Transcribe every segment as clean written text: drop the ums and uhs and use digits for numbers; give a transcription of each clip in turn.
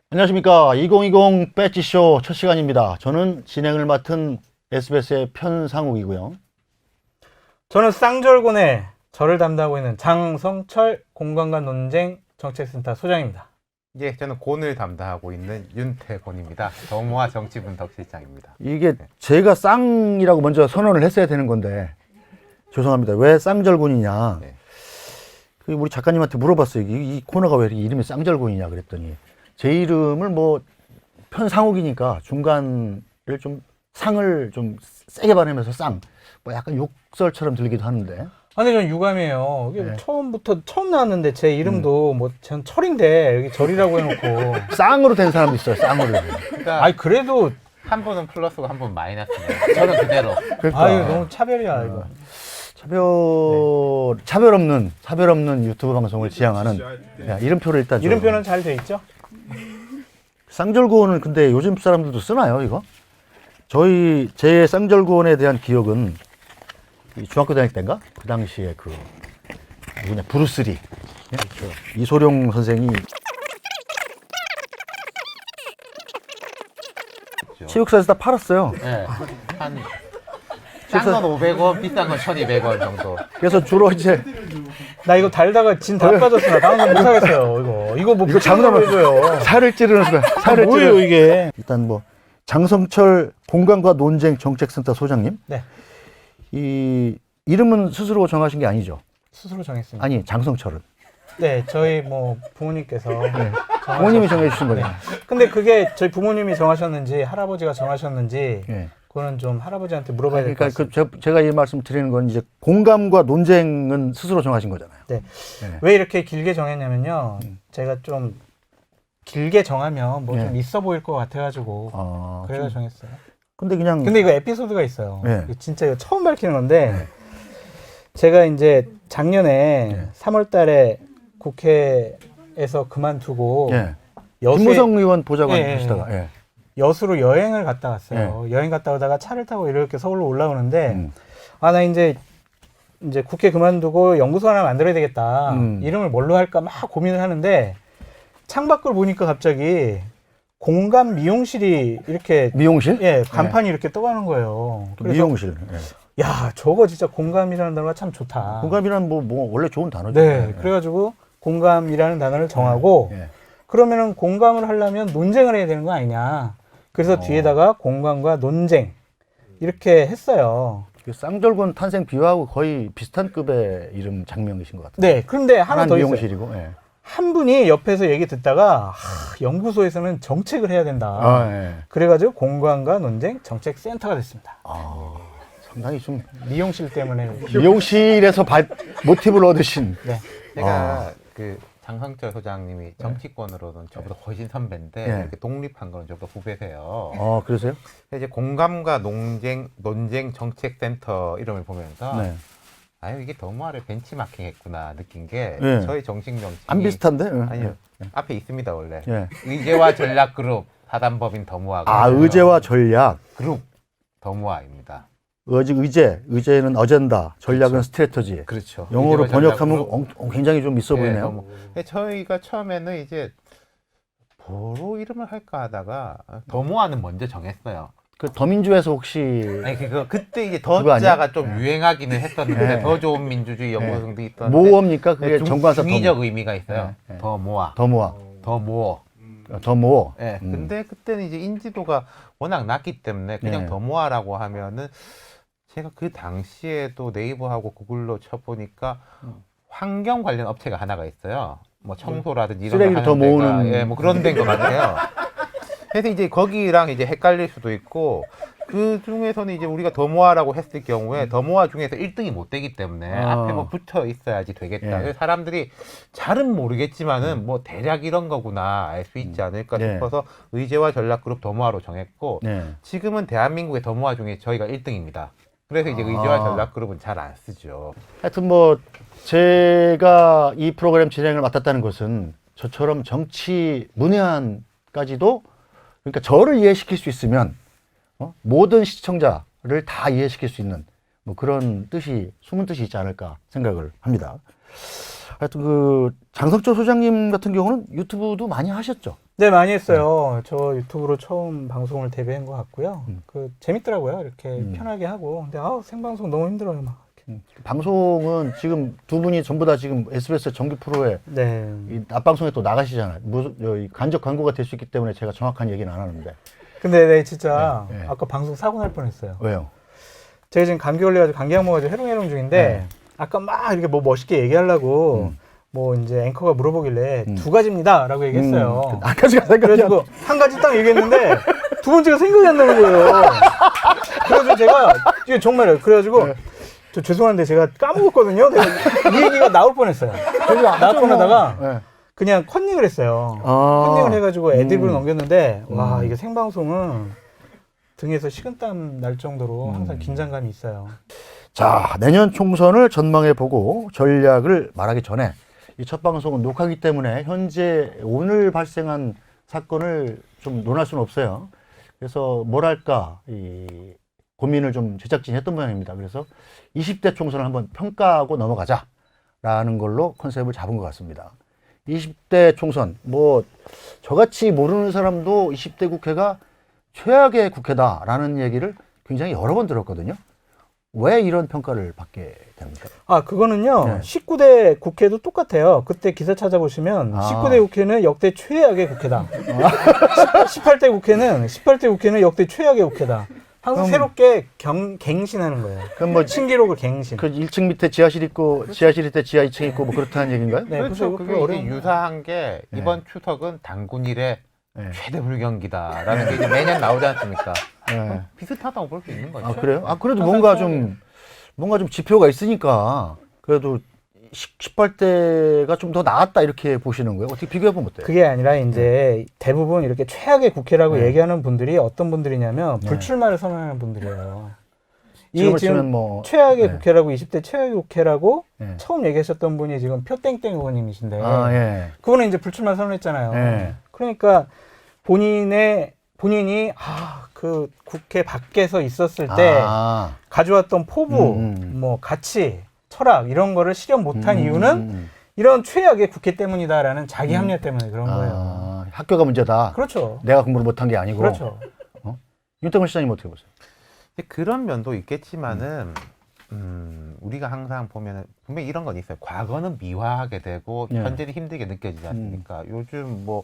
안녕하십니까. 2020 배지쇼 첫 시간입니다. 저는 진행을 맡은 SBS의 편상욱이고요. 저는 쌍절곤의 절을 담당하고 있는 장성철 공간과 논쟁 정책센터 소장입니다. 예, 저는 곤을 담당하고 있는 윤태곤입니다. 더모아 정치분석실장입니다. 이게 제가 쌍이라고 먼저 선언을 했어야 되는 건데 죄송합니다. 왜 쌍절곤이냐. 네. 그 우리 작가님한테 물어봤어요. 이 코너가 왜 이렇게 이름이 쌍절곤이냐 그랬더니 제 이름을 뭐 편상욱이니까 중간을 좀 상을 좀 세게 발음해서 쌍. 뭐 약간 욕설처럼 들리기도 하는데. 아니 저는 유감이에요. 이게 네. 처음 나왔는데 제 이름도 뭐 전 철인데 여기 절이라고 해놓고 쌍으로 된 사람도 있어요. 쌍으로. 그러니까 아니 그래도 한 분은 플러스고 한 분은 마이너스네요. 저는 그대로. 그러니까 아유 너무 차별이야 이거. 차별 없는 유튜브 방송을 지향하는 야, 이름표를 일단 좀. 이름표는 잘 돼 있죠? 쌍절곤은 근데 요즘 사람들도 쓰나요, 이거? 제 쌍절곤에 대한 기억은 이 중학교 다닐 때인가? 그 당시에 그 누구냐 브루스리 예? 그 이소룡 선생이 체육사에서 다 팔았어요. 네. 싼 건 500원, 비싼 건 1200원 정도. 그래서 주로 이제 나 이거 달다가 진 다 빠졌어. 나 방송 못 하겠어요. 이거 뭐 이거 장난 이거요. 살을 찌르는 순간 살을 뭐예요 찌르는 이게? 일단 뭐 장성철 공간과 논쟁 정책센터 소장님. 네. 이 이름은 스스로 정하신 게 아니죠? 스스로 정했습니다. 아니 장성철은 네, 저희 뭐 부모님께서 부모님이 정해주신 거예요. 근데 그게 저희 부모님이 정하셨는지 할아버지가 정하셨는지 예. 그거는 좀 할아버지한테 물어봐야 될 것 그러니까 같습니다. 제가 이 말씀 드리는 건 이제 공감과 논쟁은 스스로 정하신 거잖아요. 네. 네. 왜 이렇게 길게 정했냐면요. 제가 좀 길게 정하면 뭐 좀 네. 있어 보일 것 같아가지고 아, 그래서 좀- 정했어요. 근데 그냥 근데 이거 에피소드가 있어요. 네. 이거 진짜 이거 처음 밝히는 건데 제가 이제 작년에 네. 3월달에 국회에서 그만두고 예. 여수에 김무성 의원 보좌관 예, 예, 하시다가 예. 여수로 여행을 갔다 왔어요. 여행 갔다 오다가 차를 타고 이렇게 서울로 올라오는데 음. 아 나 이제 국회 그만두고 연구소 하나 만들어야 되겠다. 음. 이름을 뭘로 할까 막 고민을 하는데 창밖을 보니까 갑자기 공감 미용실이 이렇게 미용실? 예 간판이 이렇게 떠가는 거예요. 그래서 미용실. 예. 야 저거 진짜 공감이라는 단어가 참 좋다. 공감이란 뭐 원래 좋은 단어죠. 네, 예. 그래가지고 공감이라는 단어를 정하고 예. 그러면은 공감을 하려면 논쟁을 해야 되는 거 아니냐. 그래서 뒤에다가 공감과 논쟁 이렇게 했어요. 그 쌍절곤 탄생 비유하고 거의 비슷한 급의 이름 장명이신 것 같아요. 네, 그런데 하나 하나는 더 있어요. 미용실이고. 예. 한 분이 옆에서 얘기 듣다가 연구소에서는 정책을 해야 된다. 아, 예. 그래가지고 공감과 논쟁 정책센터가 됐습니다. 상당히 좀 미용실 때문에. 미용실에서 모티브를 얻으신. 네. 제가 그 장성철 소장님이 정치권으로는 저보다 훨씬 선배인데 네. 이렇게 독립한 거는 저보다 후배세요. 그러세요? 이제 공감과 논쟁 정책센터 이름을 보면서 네. 아유 이게 더모아를 벤치마킹했구나 느낀 게 네. 저희 정식 명칭이 안 비슷한데? 예. 아니요 앞에 있습니다 원래 예. 의제와 전략그룹 사단법인 더모아가 아, 의제와 전략. 그룹 더모아입니다. 의제는 어젠다, 전략은 스트래터지. 그렇죠. 영어로 의제와 번역하면 전략그룹. 굉장히 좀 있어 네, 보이네요. 더모. 근데 저희가 처음에는 이제 뭐로 이름을 할까 하다가 더모아는 먼저 정했어요. 그 더민주에서 혹시 아니 그때 이제 그거 아니에요? 더자가 좀 유행하기는 했었는데 네. 더 좋은 민주주의 연구소도 있던데 모어입니까? 그게 정관사 중의적 의미가 있어요. 네, 네. 더 모아, 더 모아, 더 모어. 더 모어. 예. 근데 그때는 이제 인지도가 워낙 낮기 때문에 그냥 네. 더 모아라고 하면은 제가 그 당시에도 네이버하고 구글로 쳐보니까 환경 관련 업체가 하나가 있어요. 뭐 청소라든지 이런 쓰레기를 거 더 하는 데가, 모으는 예, 뭐 그런 데인 것 같아요. 그래서 이제 거기랑 이제 헷갈릴 수도 있고 그 중에서는 이제 우리가 더 모아라고 했을 경우에 더 모아 중에서 1등이 못 되기 때문에 앞에 뭐 붙어 있어야지 되겠다. 예. 그래서 사람들이 잘은 모르겠지만은 뭐 대략 이런 거구나 알 수 있지 않을까 예. 싶어서 의제와 전략그룹 더 모아로 정했고 네. 지금은 대한민국의 더 모아 중에 저희가 1등입니다. 그래서 이제 의제와 전략그룹은 잘 안 쓰죠. 하여튼 뭐 제가 이 프로그램 진행을 맡았다는 것은 저처럼 정치 문외한까지도 그러니까 저를 이해시킬 수 있으면 모든 시청자를 다 이해시킬 수 있는 뭐 그런 뜻이 숨은 뜻이 있지 않을까 생각을 합니다. 하여튼 그 장성철 소장님 같은 경우는 유튜브도 많이 하셨죠. 네, 많이 했어요. 저 유튜브로 처음 방송을 데뷔한 것 같고요. 그 재밌더라고요. 이렇게 편하게 하고. 근데 생방송 너무 힘들어요. 막. 방송은 지금 두 분이 전부 다 지금 SBS 정규 프로에 네. 이 낮방송에 또 나가시잖아요. 이 간접 광고가 될 수 있기 때문에 제가 정확한 얘기는 안 하는데. 근데 네, 진짜 네, 네. 아까 방송 사고 날 뻔했어요. 왜요? 제가 지금 감기 걸려가지고 감기약 먹어가지고 해롱해롱 중인데 네. 아까 막 이렇게 뭐 멋있게 얘기하려고 뭐 이제 앵커가 물어보길래 두 가지입니다라고 얘기했어요. 한 가지가 생각이 안 그래가지고 한 가지 딱 얘기했는데 두 번째가 생각이 안 나는 거예요. 그래서 제가 이게 정말요. 그래가지고 저 죄송한데 제가 까먹었거든요. 내가 이 얘기가 나올 뻔했어요. 나올 뻔하다가 네. 그냥 컨닝을 했어요. 아. 컨닝을 해가지고 애드립으로 넘겼는데 와 이게 생방송은 등에서 식은땀 날 정도로 항상 긴장감이 있어요. 자, 내년 총선을 전망해 보고 전략을 말하기 전에 이 첫 방송은 녹화기 때문에 현재 오늘 발생한 사건을 좀 논할 수는 없어요. 그래서 뭐랄까 이 고민을 좀 제작진이 했던 모양입니다. 그래서 20대 총선을 한번 평가하고 넘어가자라는 걸로 컨셉을 잡은 것 같습니다. 20대 총선, 뭐 저같이 모르는 사람도 20대 국회가 최악의 국회다라는 얘기를 굉장히 여러 번 들었거든요. 왜 이런 평가를 받게 됩니까? 그거는요. 네. 19대 국회도 똑같아요. 그때 기사 찾아보시면 19대 국회는 역대 최악의 국회다. 18대 국회는 역대 최악의 국회다. 항상 그럼- 새롭게 갱신하는 거예요. 그럼 뭐 신기록을 갱신. 그 1층 밑에 지하실 있고 지하실 밑에 지하 2층 있고 뭐 그렇다는 얘기인가요? 네, 그렇죠. 그래서 그게 그게 이제 어려운 유사한 게 네. 이번 추석은 당군 일의 네. 최대 불경기다라는 게 이제 매년 나오지 않습니까? 네. 비슷하다고 볼 수 있는 거죠. 아, 그래요? 그래도 항상 뭔가 좀 지표가 있으니까 그래도 18대가 좀 더 나았다 이렇게 보시는 거예요? 어떻게 비교해 보면 어때요? 그게 아니라 이제 대부분 이렇게 최악의 국회라고 네. 얘기하는 분들이 어떤 분들이냐면 네. 불출마를 선언하는 분들이에요. 지금을 지금 치면 뭐 최악의 네. 국회라고 20대 최악의 국회라고 네. 처음 얘기하셨던 분이 지금 표땡땡 의원님이신데 아, 예. 그분은 이제 불출마 선언했잖아요. 네. 그러니까 본인이 그 국회 밖에서 있었을 때 아, 가져왔던 포부, 뭐 가치, 철학 이런 거를 실현 못한 이유는 이런 최악의 국회 때문이다라는 자기 합리화 때문에 그런 거예요. 아, 학교가 문제다. 그렇죠. 내가 공부를 못한 게 아니고. 그렇죠. 윤태권 시장님 어떻게 보세요? 근데 그런 면도 있겠지만은 우리가 항상 보면은 분명히 이런 건 있어요. 과거는 미화하게 되고 예. 현재는 힘들게 느껴지지 않습니까? 요즘 뭐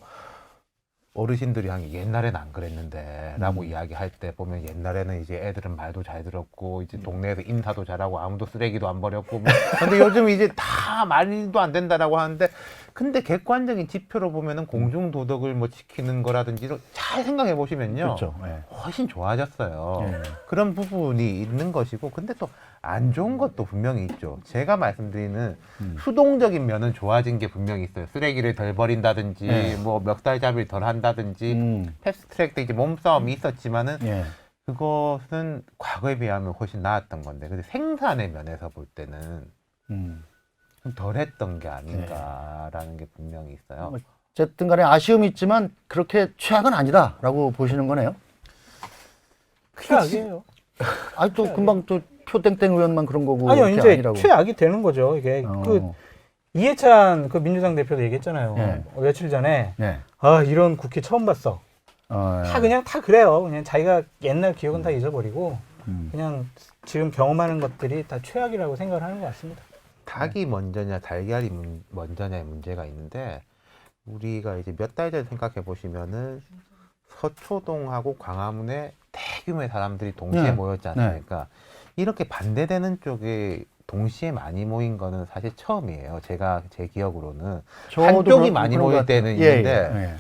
어르신들이 하기 옛날엔 안 그랬는데라고 이야기할 때 보면 옛날에는 이제 애들은 말도 잘 들었고 이제 동네에서 인사도 잘하고 아무도 쓰레기도 안 버렸고 뭐 근데 요즘 이제 다 말도 안 된다라고 하는데 근데 객관적인 지표로 보면은 공중 도덕을 뭐 지키는 거라든지 잘 생각해 보시면요. 그렇죠. 예. 훨씬 좋아졌어요. 예. 그런 부분이 있는 것이고, 근데 또 안 좋은 것도 분명히 있죠. 제가 말씀드리는 수동적인 면은 좋아진 게 분명히 있어요. 쓰레기를 덜 버린다든지, 예. 뭐 멱살잡이를 덜 한다든지, 패스트트랙 때 이제 몸싸움이 있었지만은 예. 그것은 과거에 비하면 훨씬 나았던 건데, 근데 생산의 면에서 볼 때는 좀 덜했던 게 아닌가라는 게 분명히 있어요. 어쨌든 간에 아쉬움이 있지만 그렇게 최악은 아니다라고 보시는 거네요. 최악이에요. 아니 또 금방 또 표땡땡 의원만 그런 거고 아니요, 이렇게 이제 아니라고. 최악이 되는 거죠. 이게 그 이해찬 그 민주당 대표도 얘기했잖아요. 네. 며칠 전에 네. 이런 국회 처음 봤어. 다 그냥 다 그래요. 그냥 자기가 옛날 기억은 다 잊어버리고 그냥 지금 경험하는 것들이 다 최악이라고 생각을 하는 것 같습니다. 닭이 먼저냐 달걀이 먼저냐의 문제가 있는데 우리가 이제 몇 달 전 생각해 보시면은 서초동하고 광화문에 대규모의 사람들이 동시에 네. 모였지 않습니까? 이렇게 반대되는 쪽에 동시에 많이 모인 거는 사실 처음이에요. 제 기억으로는 한쪽이 많이 모일 때는 있는데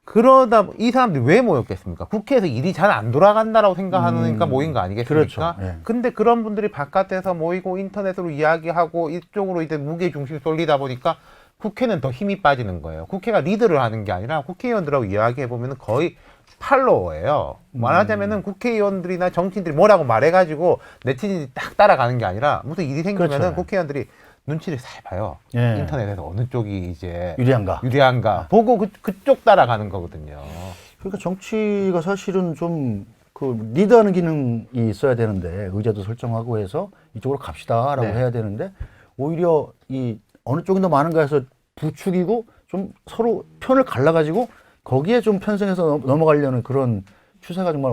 그러다 이 사람들이 왜 모였겠습니까? 국회에서 일이 잘 안 돌아간다라고 생각하니까 모인 거 아니겠습니까? 그렇죠. 예. 근데 그런 분들이 바깥에서 모이고 인터넷으로 이야기하고 이쪽으로 이제 무게 중심 쏠리다 보니까 국회는 더 힘이 빠지는 거예요. 국회가 리드를 하는 게 아니라 국회의원들하고 이야기해 보면 거의 팔로워예요. 말하자면은 국회의원들이나 정치인들이 뭐라고 말해가지고 네티즌이 딱 따라가는 게 아니라 무슨 일이 생기면은 그렇죠. 국회의원들이 눈치를 잘 봐요. 예. 인터넷에서 어느 쪽이 이제 유리한가. 보고 그쪽 따라가는 거거든요. 그러니까 정치가 사실은 좀 그 리드하는 기능이 있어야 되는데 의제도 설정하고 해서 이쪽으로 갑시다라고 네. 해야 되는데 오히려 이 어느 쪽이 더 많은가 해서 부추기고 좀 서로 편을 갈라가지고 거기에 좀 편성해서 넘어가려는 그런 추세가 정말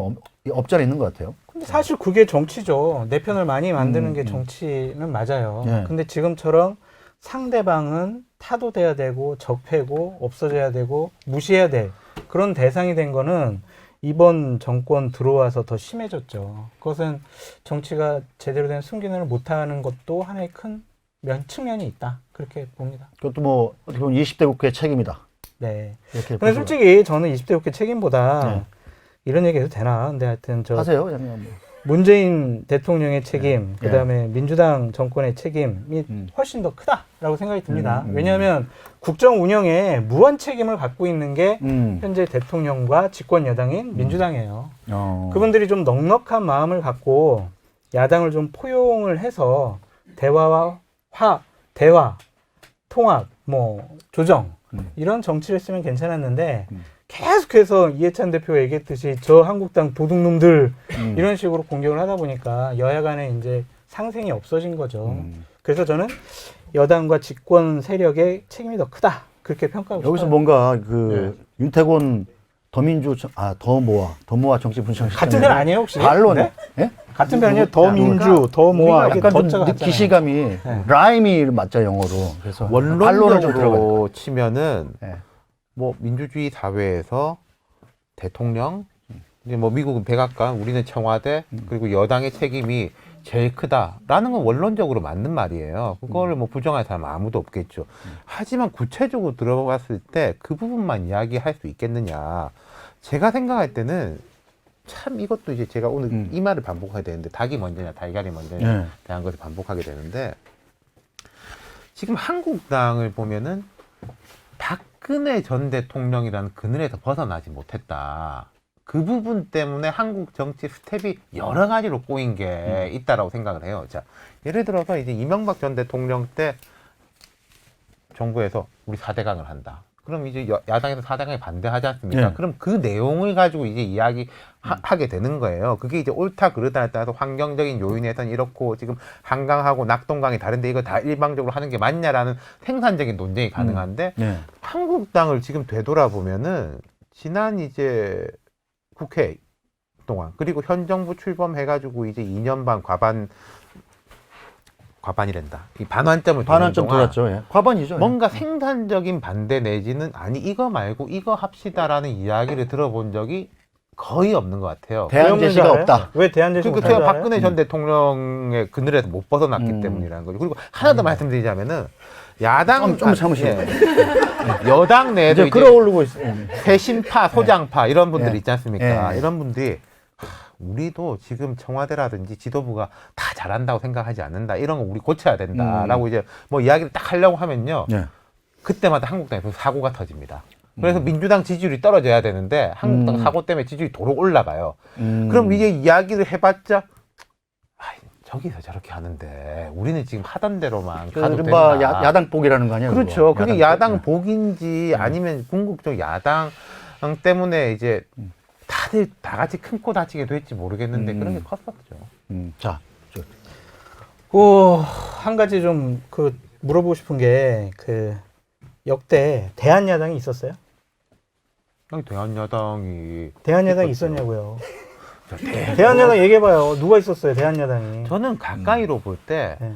없잖아 있는 것 같아요. 근데 사실 그게 정치죠. 내 편을 많이 만드는 게 정치는 맞아요. 예. 근데 지금처럼 상대방은 타도돼야 되고 적폐고 없어져야 되고 무시해야 될 그런 대상이 된 거는 이번 정권 들어와서 더 심해졌죠. 그것은 정치가 제대로 된 승진을 못하는 것도 하나의 큰 측면이 있다. 그렇게 봅니다. 그것도 뭐 어떻게 보면 20대 국회의 책임이다. 네. 이렇게 근데 보시면. 솔직히 저는 20대 국회 책임보다 네. 이런 얘기 해도 되나? 근데 하여튼 하세요. 그냥 뭐. 문재인 대통령의 책임, 네. 그다음에 민주당 정권의 책임이 훨씬 더 크다라고 생각이 듭니다. 왜냐하면 국정 운영에 무한 책임을 갖고 있는 게 현재 대통령과 집권 여당인 민주당이에요. 그분들이 좀 넉넉한 마음을 갖고 야당을 좀 포용을 해서 대화, 통합, 뭐 조정 이런 정치를 했으면 괜찮았는데 계속해서 이해찬 대표가 얘기했듯이 저 한국당 도둑놈들 이런 식으로 공격을 하다 보니까 여야 간에 이제 상생이 없어진 거죠. 그래서 저는 여당과 집권 세력의 책임이 더 크다. 그렇게 평가하고 여기서 싶어요. 뭔가 그 윤태곤 더민주 더모아 정치 분석 같은 편 아니에요 혹시? 반론 네? 예? 같은 편이에요? 더 민주, 더 모아 이렇게 약간 더자가 좀 같잖아요. 기시감이 라임이 맞죠 영어로. 그래서 반론을 좀 들어가니까. 원론적으로 치면은 예. 뭐 민주주의 사회에서 대통령, 이제 뭐 미국은 백악관, 우리는 청와대, 그리고 여당의 책임이 제일 크다라는 건 원론적으로 맞는 말이에요. 그거를 뭐 부정할 사람 아무도 없겠죠. 하지만 구체적으로 들어봤을 때 그 부분만 이야기할 수 있겠느냐. 제가 생각할 때는 참 이것도 이제 제가 오늘 이 말을 반복하게 되는데 닭이 먼저냐 달걀이 먼저냐 대한 것을 반복하게 되는데 지금 한국당을 보면은 박근혜 전 대통령이라는 그늘에서 벗어나지 못했다. 그 부분 때문에 한국 정치 스텝이 여러 가지로 꼬인 게 있다라고 생각을 해요. 자, 예를 들어서 이제 이명박 전 대통령 때 정부에서 우리 4대강을 한다. 그럼 이제 야당에서 4대강에 반대하지 않습니까? 네. 그럼 그 내용을 가지고 이제 이야기하게 되는 거예요. 그게 이제 옳다 그르다에 따라서 환경적인 요인에서는 이렇고 지금 한강하고 낙동강이 다른데 이거 다 일방적으로 하는 게 맞냐라는 생산적인 논쟁이 가능한데 한국당을 지금 되돌아보면은 지난 이제 국회 동안 그리고 현 정부 출범해가지고 이제 2년 반 과반이란다. 이 반환점을 반환점 동안 돌았죠. 예. 과반이죠. 예. 뭔가 생산적인 반대 내지는 아니 이거 말고 이거 합시다라는 이야기를 들어본 적이 거의 없는 것 같아요. 대안 제시가 없다. 왜 대안 제시가 그러니까 제가 박근혜 전 대통령의 그늘에서 못 벗어났기 때문이라는 거죠. 그리고 하나 더 말씀드리자면은 야당 좀 참으시고 여당 내에도 이제 이제 끌어오르고 있어요. 회신파, 소장파 이런 분들 있지 않습니까? 예. 이런 분들이 우리도 지금 청와대라든지 지도부가 다 잘한다고 생각하지 않는다. 이런 거 우리 고쳐야 된다라고 이제 뭐 이야기를 딱 하려고 하면요. 그때마다 한국당에서 사고가 터집니다. 그래서 민주당 지지율이 떨어져야 되는데 한국당 사고 때문에 지지율이 도로 올라가요. 그럼 이게 이야기를 해봤자 저기서 저렇게 하는데 우리는 지금 하던 대로만 가도 그른바 된다. 야당 복이라는 거 아니에요? 그렇죠. 그거? 그게 야당 복인지 아니면 궁극적 야당 때문에 이제 다들 다 같이 큰 코 다치게 될지 모르겠는데 그런 게 컸었죠. 자, 한 가지 좀 물어보고 싶은 게 역대 대한야당이 있었어요? 대한야당이 있었냐고요? 대한야당 얘기해봐요. 누가 있었어요? 대한야당이. 저는 가까이로 볼 때 네.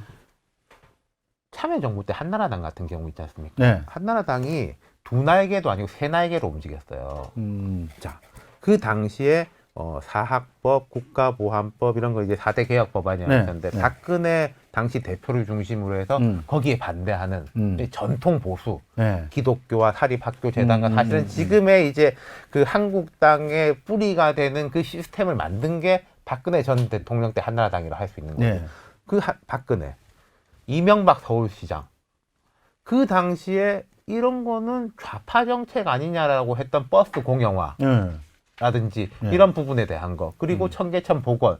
참여정부 때 한나라당 같은 경우 있지 않습니까? 네. 한나라당이 두 날개도 아니고 세 날개로 움직였어요. 자, 그 당시에 사학법, 국가보안법 이런 거 이제 4대 개혁 법안이었는데 네. 박근혜 당시 대표를 중심으로 해서 거기에 반대하는 전통 보수, 기독교와 사립학교 재단과 사실은 지금의 이제 그 한국당의 뿌리가 되는 그 시스템을 만든 게 박근혜 전 대통령 때 한나라당이라 할 수 있는 거죠. 그 박근혜, 이명박 서울시장 그 당시에 이런 거는 좌파 정책 아니냐라고 했던 버스 공영화. 라든지 이런 부분에 대한 거 그리고 청계천 복원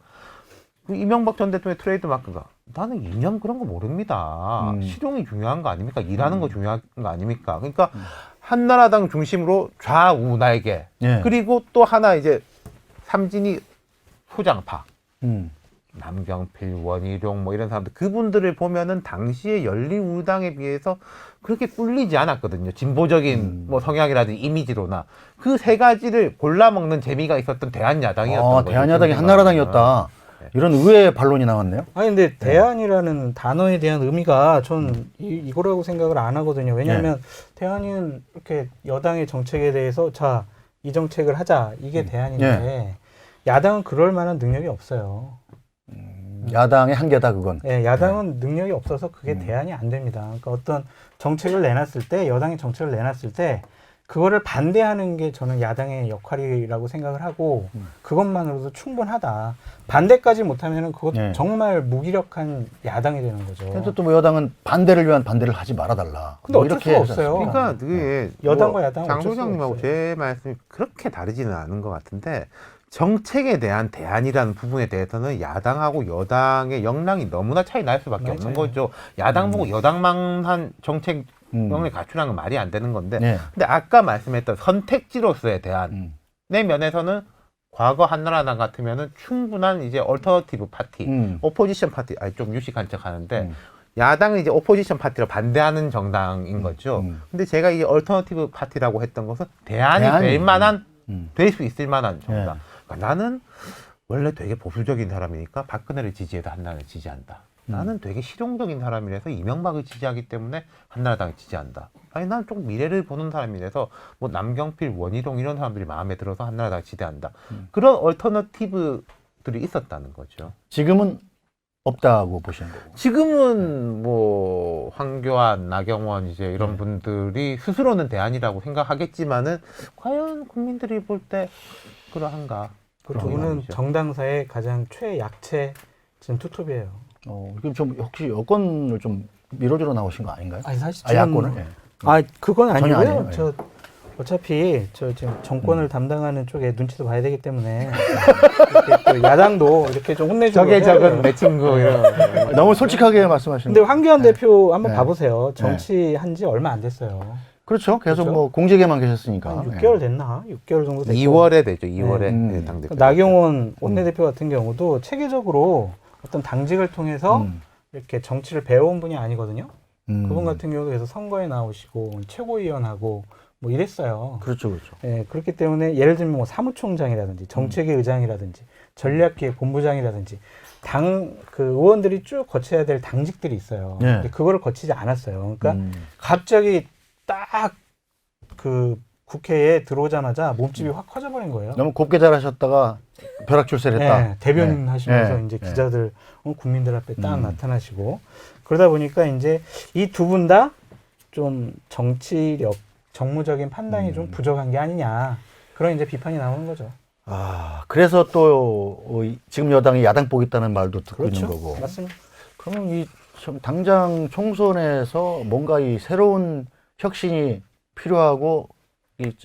그 이명박 전 대통령의 트레이드 마크가 나는 이념 그런 거 모릅니다. 실용이 중요한 거 아닙니까? 일하는 거 중요한 거 아닙니까? 그러니까 한나라당 중심으로 좌우 날개 그리고 또 하나 이제 삼진이 소장파 남경필, 원희룡 뭐 이런 사람들 그분들을 보면은 당시에 열린우리당에 비해서 그렇게 꿀리지 않았거든요. 진보적인 뭐 성향이라든지 이미지로나 그 세 가지를 골라 먹는 재미가 있었던 대한야당이었던 거죠. 대한야당이 한나라당이었다. 이런 의외의 반론이 나왔네요. 아니 근데 대안이라는 단어에 대한 의미가 전 이거라고 생각을 안 하거든요. 왜냐하면 대안은 이렇게 여당의 정책에 대해서 자, 이 정책을 하자 이게 대안인데 야당은 그럴 만한 능력이 없어요. 야당의 한계다 그건. 네, 야당은 능력이 없어서 그게 대안이 안 됩니다. 그러니까 어떤 정책을 내놨을 때 여당이 정책을 내놨을 때 그거를 반대하는 게 저는 야당의 역할이라고 생각을 하고 그것만으로도 충분하다. 반대까지 못하면은 그것 정말 무기력한 야당이 되는 거죠. 그래서 또 뭐 여당은 반대를 위한 반대를 하지 말아달라. 근데 뭐 어쩔 수가 없어요. 그러니까 그게 여당과 야당은 장 어쩔 수가 소장님하고 없어요. 제 말씀이 그렇게 다르지는 않은 것 같은데 정책에 대한 대안이라는 부분에 대해서는 야당하고 여당의 역량이 너무나 차이 날 수밖에 맞아요. 없는 거죠. 야당 보고 여당만 한 정책 역량을 갖추라는 건 말이 안 되는 건데 근데 아까 말씀했던 선택지로서의 대안의 면에서는 과거 한나라당 같으면은 충분한 이제 얼터너티브 파티, 오포지션 파티, 아니 좀 유식한 척 하는데 야당은 이제 오포지션 파티를 반대하는 정당인 거죠. 근데 제가 이 얼터너티브 파티라고 했던 것은 대안이 될 만한, 될 수 있을 만한 정당. 그러니까 나는 원래 되게 보수적인 사람이니까 박근혜를 지지해도 한나라를 지지한다. 나는 되게 실용적인 사람이라서 이명박을 지지하기 때문에 한나라당을 지지한다. 아니 나는 좀 미래를 보는 사람이라서 뭐 남경필, 원희룡 이런 사람들이 마음에 들어서 한나라당을 지지한다. 그런 얼터너티브들이 있었다는 거죠. 지금은 없다고 보시는 거고. 지금은 뭐 황교안, 나경원 이제 이런 분들이 스스로는 대안이라고 생각하겠지만은 과연 국민들이 볼 때 그러한가? 그 두 분은 정당사의 가장 최약체 지금 투톱이에요. 그럼 좀 혹시 여권을 좀 밀어주러 나오신 거 아닌가요? 아니 사실 지금 야권을? 그건 전혀 아니고요. 아니에요. 저 어차피 저 지금 정권을 담당하는 쪽에 눈치도 봐야 되기 때문에 이렇게 또 야당도 이렇게 좀 혼내주고 저게 해야 적은 돼요. 내 친구 이런. 너무 솔직하게 말씀하시는. 근데 황교안 대표 한번 네. 봐보세요. 정치한 지 얼마 안 됐어요. 그렇죠. 계속 그렇죠? 뭐 공직에만 계셨으니까. 한 6개월 됐나? 6개월 정도 됐고. 2월에 되죠. 2월에 네. 당대표. 나경원 원내대표 같은 경우도 체계적으로 어떤 당직을 통해서 이렇게 정치를 배워온 분이 아니거든요. 그분 같은 경우도 그래서 선거에 나오시고 최고위원하고 뭐 이랬어요. 그렇죠, 그렇죠. 예, 그렇기 때문에 예를 들면 뭐 사무총장이라든지 정책위 의장이라든지 전략기획 본부장이라든지 당 그 의원들이 쭉 거쳐야 될 당직들이 있어요. 네. 근데 그거를 거치지 않았어요. 그러니까 갑자기 딱 그 국회에 들어오자마자 몸집이 확 커져버린 거예요. 너무 곱게 잘하셨다가 벼락출세를 했다. 네, 대변인 하시면서 네. 이제 네. 기자들 국민들 앞에 딱 나타나시고 그러다 보니까 이제 이 두 분 다 좀 정치력, 정무적인 판단이 좀 부족한 게 아니냐 그런 이제 비판이 나오는 거죠. 그래서 또 지금 여당이 야당 보겠다는 말도 듣고 그렇죠. 있는 거고. 맞습니다. 그러면 이 당장 총선에서 뭔가 이 새로운 혁신이 필요하고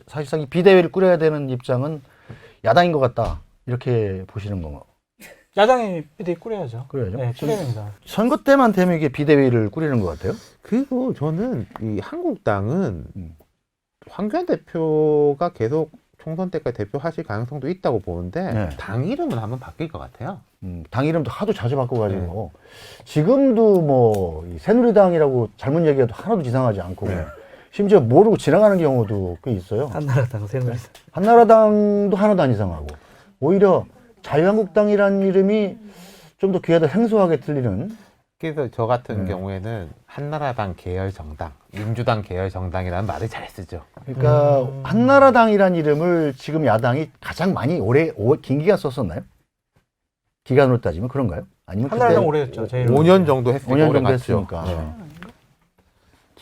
사실상 이 비대위를 꾸려야 되는 입장은 야당인 것 같다 이렇게 보시는 건가요? 야당이 비대위 꾸려야죠. 꾸려야죠. 네, 꾸려야 됩니다. 선거 때만 되면 이게 비대위를 꾸리는 것 같아요. 그리고 저는 이 한국당은 황교안 대표가 계속 총선 때까지 대표하실 가능성도 있다고 보는데 당 이름은 한번 바뀔 것 같아요. 당 이름도 하도 자주 바꿔가지고 지금도 뭐 새누리당이라고 잘못 얘기해도 하나도 이상하지 않고 심지어 모르고 지나가는 경우도 꽤 있어요. 한나라당, 새누리당. 한나라당도 하나도 안 이상하고 오히려 자유한국당이라는 이름이 좀 더 귀에다 생소하게 들리는. 그래서 저 같은 경우에는 한나라당 계열 정당, 민주당 계열 정당이라는 말을 잘 쓰죠. 그러니까 한나라당이라는 이름을 지금 야당이 가장 많이 긴 기간 썼었나요? 기간으로 따지면 그런가요? 아니면 한나라당 오래 했죠. 제일 5년 정도 했으니까 5년 오래 정도 갔죠. 했으니까. 네.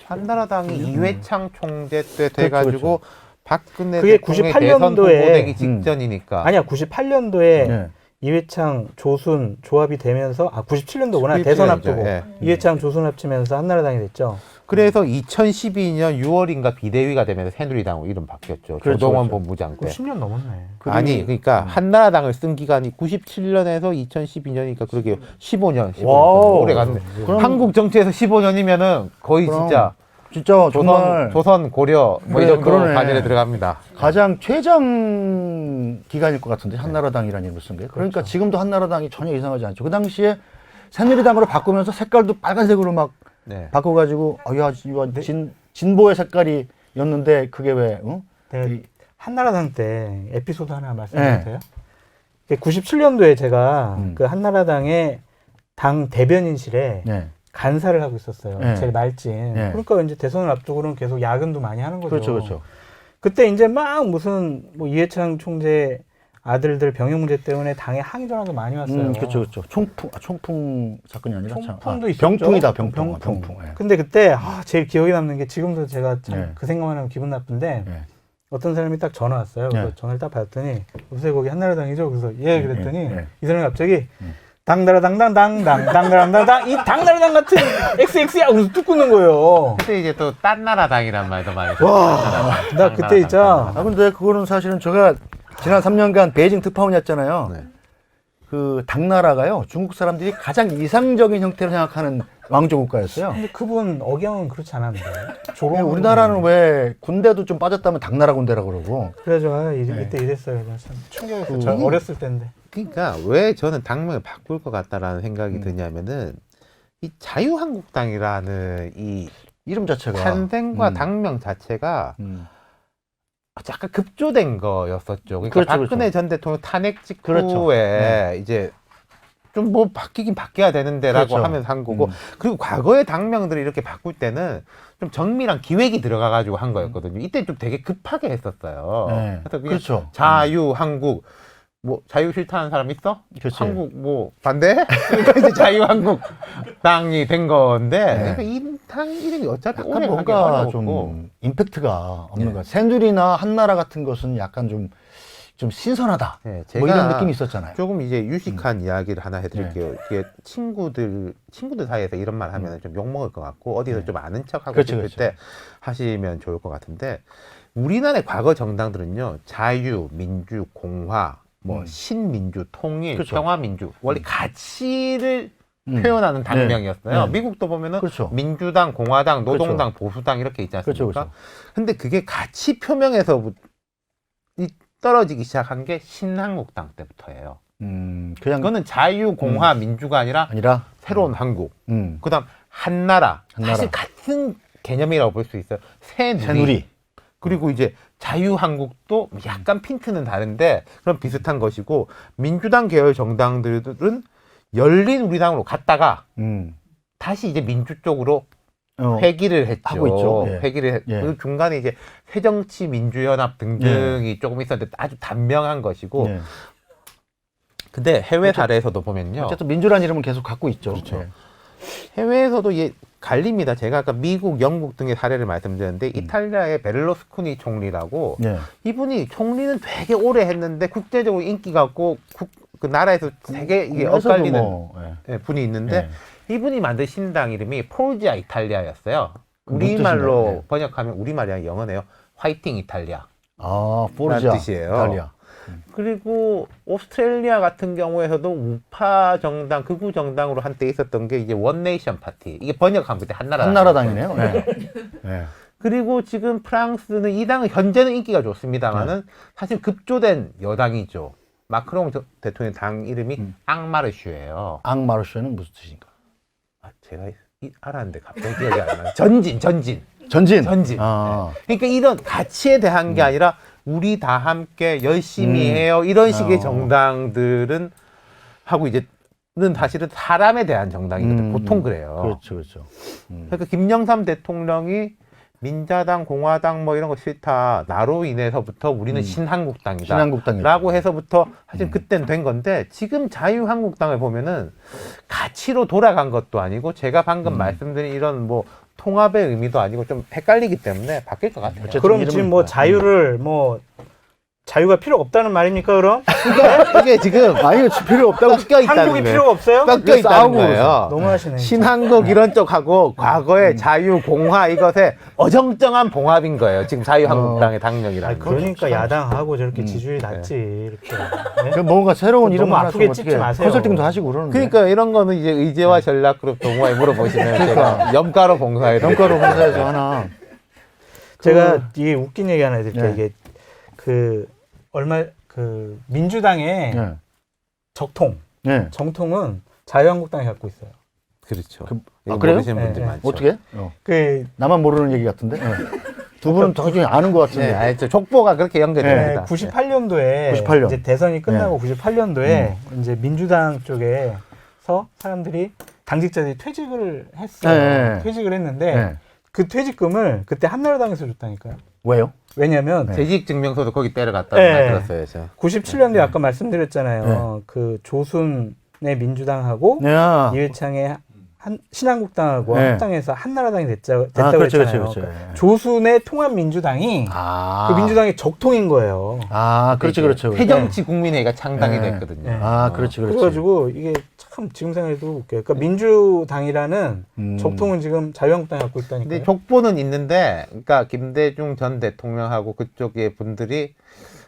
한나라당이 이회창 총재 때 돼가지고 박근혜 그게 대통령의 98 대선 후보 년도에 되기 직전이니까. 아니야, 98년도에 네. 이회창, 조순 조합이 되면서 97년도구나. 대선 앞두고 이회창, 조순 합치면서 한나라당이 됐죠. 그래서 2012년 6월인가 비대위가 되면서 새누리당으로 이름 바뀌었죠. 그렇죠, 조동원 그렇죠. 본부장 때. 10년 넘었네. 아니 그러니까 한나라당을 쓴 기간이 97년에서 2012년이니까 그러게 15년 와우. 오래 갔네. 그럼- 한국 정치에서 15년이면은 거의 그럼 진짜 진짜 정말 조선 고려 뭐 이 네, 정도 그러네. 과제에 들어갑니다. 가장 최장 기간일 것 같은데 한나라당이라는 이름을 쓴 게. 그러니까 그렇죠. 지금도 한나라당이 전혀 이상하지 않죠. 그 당시에 새누리당으로 바꾸면서 색깔도 빨간색으로 막 네. 바꿔가지고 야 이거 진보의 색깔이었는데 그게 왜? 응? 네, 한나라당 때 에피소드 하나 말씀드려도 돼요? 97년도에 제가 그 한나라당의 당 대변인실에 네. 간사를 하고 있었어요. 네. 제일 말진. 네. 그러니까 이제 대선을 앞두고는 계속 야근도 많이 하는 거죠. 그렇죠, 그렇죠. 그때 이제 막 무슨 뭐 이해창 총재 아들들 병역 문제 때문에 당에 항의 전화도 많이 왔어요. 그렇죠, 그렇죠. 총풍 사건이 아니라 총풍도 아, 있었죠. 병풍이다, 병풍. 예. 근데 그때 제일 기억에 남는 게 지금도 제가 참 네. 그 생각만 하면 기분 나쁜데 예. 어떤 사람이 딱 전화 왔어요. 그래서 네. 전화를 딱 받았더니 요새 거기 한나라당이죠. 그래서 예 그랬더니 네. 이 사람이 갑자기 당나라당당당당당나라당당 이 당나라당 같은 XX야 하면서 뚝 끊는 거예요. 그때 이제 또 딴 나라당이란 말도 많이 와, 나 그때 진짜 아 근데 그거는 사실은 제가 지난 3년간 베이징 특파원이었잖아요. 네. 그 당나라가요 중국 사람들이 가장 이상적인 형태로 생각하는 왕조 국가였어요. 근데 그분 억양은 그렇지 않았는데. 근데 우리나라는 왜 군대도 좀 빠졌다면 당나라 군대라고 그러고. 그래서 이때 이랬어요. 나 참 충격이었어요. 저 어렸을 때인데. 그러니까 왜 저는 당명을 바꿀 것 같다라는 생각이 드냐면은 이 자유한국당이라는 이 이름 자체가 탄생과 당명 자체가 약간 급조된 거였었죠. 그러니까 그렇죠, 박근혜 그렇죠. 전 대통령 탄핵 직후에 그렇죠. 이제 좀 뭐 바뀌긴 바뀌어야 되는데라고 그렇죠. 하면서 한 거고 그리고 과거의 당명들을 이렇게 바꿀 때는 좀 정밀한 기획이 들어가가지고 한 거였거든요. 이때 좀 되게 급하게 했었어요. 네. 그래서 그냥 그렇죠. 자유한국 뭐 자유 싫다는 사람 있어? 그렇지. 한국 뭐 반대? 그러니까 이제 자유한국 당이 된 건데 네. 그러니까 이 당 이름이 어차피 약간 오래 뭔가 어렵고 좀 임팩트가 없는 네. 것 같아요. 새누리나 한나라 같은 것은 약간 좀 신선하다. 네, 뭐 이런 느낌이 있었잖아요. 조금 이제 유식한 이야기를 하나 해드릴게요. 이게 친구들 사이에서 이런 말 하면 좀 욕먹을 것 같고 어디서 좀 아는 척하고 그렇죠, 싶을 그렇죠. 때 하시면 좋을 것 같은데 우리나라의 과거 정당들은요 자유, 민주, 공화, 뭐 신민주, 통일, 그렇죠. 평화민주 원래 가치를 표현하는 당명이었어요. 네. 미국도 보면은 그렇죠. 민주당, 공화당, 노동당, 그렇죠. 보수당 이렇게 있지 않습니까? 그렇죠, 그렇죠. 근데 그게 가치 표명에서 떨어지기 시작한 게 신한국당 때부터예요. 그냥 그거는 자유, 공화, 민주가 아니라 아니라 새로운 한국. 음. 그다음 한나라. 한나라. 사실 같은 개념이라고 볼 수 있어요. 새누리. 그리고 이제 자유한국도 약간 핀트는 다른데 그런 비슷한 것이고 민주당 계열 정당들은 열린 우리당으로 갔다가 다시 이제 민주 쪽으로 회귀를 했죠. 하고 있죠. 예. 회귀를 했. 예. 그 중간에 이제 새정치민주연합 등등이 조금 있었는데 아주 단명한 것이고. 예. 근데 해외 사례에서도 보면요. 어쨌든 민주란 이름은 계속 갖고 있죠. 그렇죠. 예. 해외에서도 갈립니다. 제가 아까 미국, 영국 등의 사례를 말씀드렸는데 이탈리아의 베를루스코니 총리라고 예. 이분이 총리는 되게 오래 했는데 국제적으로 인기가 없고 그 나라에서 되게 이게 국내에서도 엇갈리는 뭐, 예. 분이 있는데 이분이 만든 신당 이름이 폴지아 이탈리아였어요. 무슨 우리말로 뜻인가요? 번역하면 우리말이 아니라 영어네요. 화이팅 이탈리아. 아, 포르지아 뜻이에요. 이탈리아. 그리고 오스트레일리아 같은 경우에서도 우파 정당, 극우 정당으로 한때 있었던 게 이제 원 네이션 파티. 이게 번역하면 그때 한나라당이네요. 예. 예. 그리고 지금 프랑스는 이 당은 현재는 인기가 좋습니다만은 사실 급조된 여당이죠. 마크롱 대통령 당 이름이 앙마르슈예요. 앙마르슈는 무슨 뜻인가? 아, 제가 알았는데 갑자기 기억이 안 나요. 전진. 전진. 아. 네. 그러니까 이런 가치에 대한 게 아니라 우리 다 함께 열심히 해요. 이런 식의 정당들은 하고 이제는 사실은 사람에 대한 정당이거든요. 보통 그래요. 그렇죠, 그렇죠. 그러니까 김영삼 대통령이 민자당, 공화당 뭐 이런 거 싫다. 나로 인해서부터 우리는 신한국당이다. 신한국당이다. 라고 해서부터 사실 그때는 된 건데 지금 자유한국당을 보면은 가치로 돌아간 것도 아니고 제가 방금 말씀드린 이런 뭐 통합의 의미도 아니고 좀 헷갈리기 때문에 바뀔 것 같아요. 어쨌든 그럼 이름은 지금 뭐 자유를 자유가 필요 없다는 말입니까 그럼? 이게 지금 아니 이거 필요 없다고 섞여 있다는 한국이 거예요. 필요가 없어요? 섞여 있다는 싸우고 거예요. 너무하시네. 신한국 이런 쪽하고 과거의 자유 공화 이것에 어정쩡한 봉합인 거예요. 지금 자유한국당의 당력이라는 거. 그러니까 야당하고 저렇게 지지율이 낮지 이렇게. 네? 그 뭔가 새로운 이름 너무 하나 아프게 좀 찍지 어떻게 마세요. 컨설팅도 하시고 그러는데. 그러니까 이런 거는 이제 의제와 전략그룹 동호회 물어보시면 제가 염가로 봉사해 평가로 검사해서 하나. 제가 이게 웃긴 얘기 하나 해드릴게요. 네. 이게 그 민주당의 네. 적통, 네. 정통은 자유한국당이 갖고 있어요. 그렇죠. 그- 이거 아, 그래요? 모르시는 분들 네, 많죠. 어떻게? 그 나만 모르는 얘기 같은데. 네. 두 분은 당연히 아는 것 같은데. 네, 알죠. 족보가 그렇게 연결됩니다. 98년도에 98년. 이제 대선이 끝나고 98년도에 이제 민주당 쪽에서 사람들이 당직자들이 퇴직을 했어요. 네. 퇴직을 했는데 네. 그 퇴직금을 그때 한나라당에서 줬다니까요. 왜요? 왜냐면 재직 증명서도 거기 때려갔다는 네. 말 들었어요. 저. 97년도에 아까 말씀드렸잖아요. 그 조순의 민주당하고 야. 이회창의 신한국당하고 네. 합당해서 한나라당이 됐다고 그렇죠, 했잖아요. 그렇죠. 그러니까 조순의 통합민주당이 아. 그 민주당의 적통인 거예요. 아, 그렇지, 그렇죠. 새정치 국민회의가 창당이 네. 됐거든요. 네. 아, 그렇지, 그렇지. 그래가지고 이게 참 지금 생각해도 웃겨요. 그러니까 민주당이라는 적통은 지금 자유한국당이 갖고 있다니까요. 근데 족보는 있는데, 그러니까 김대중 전 대통령하고 그쪽의 분들이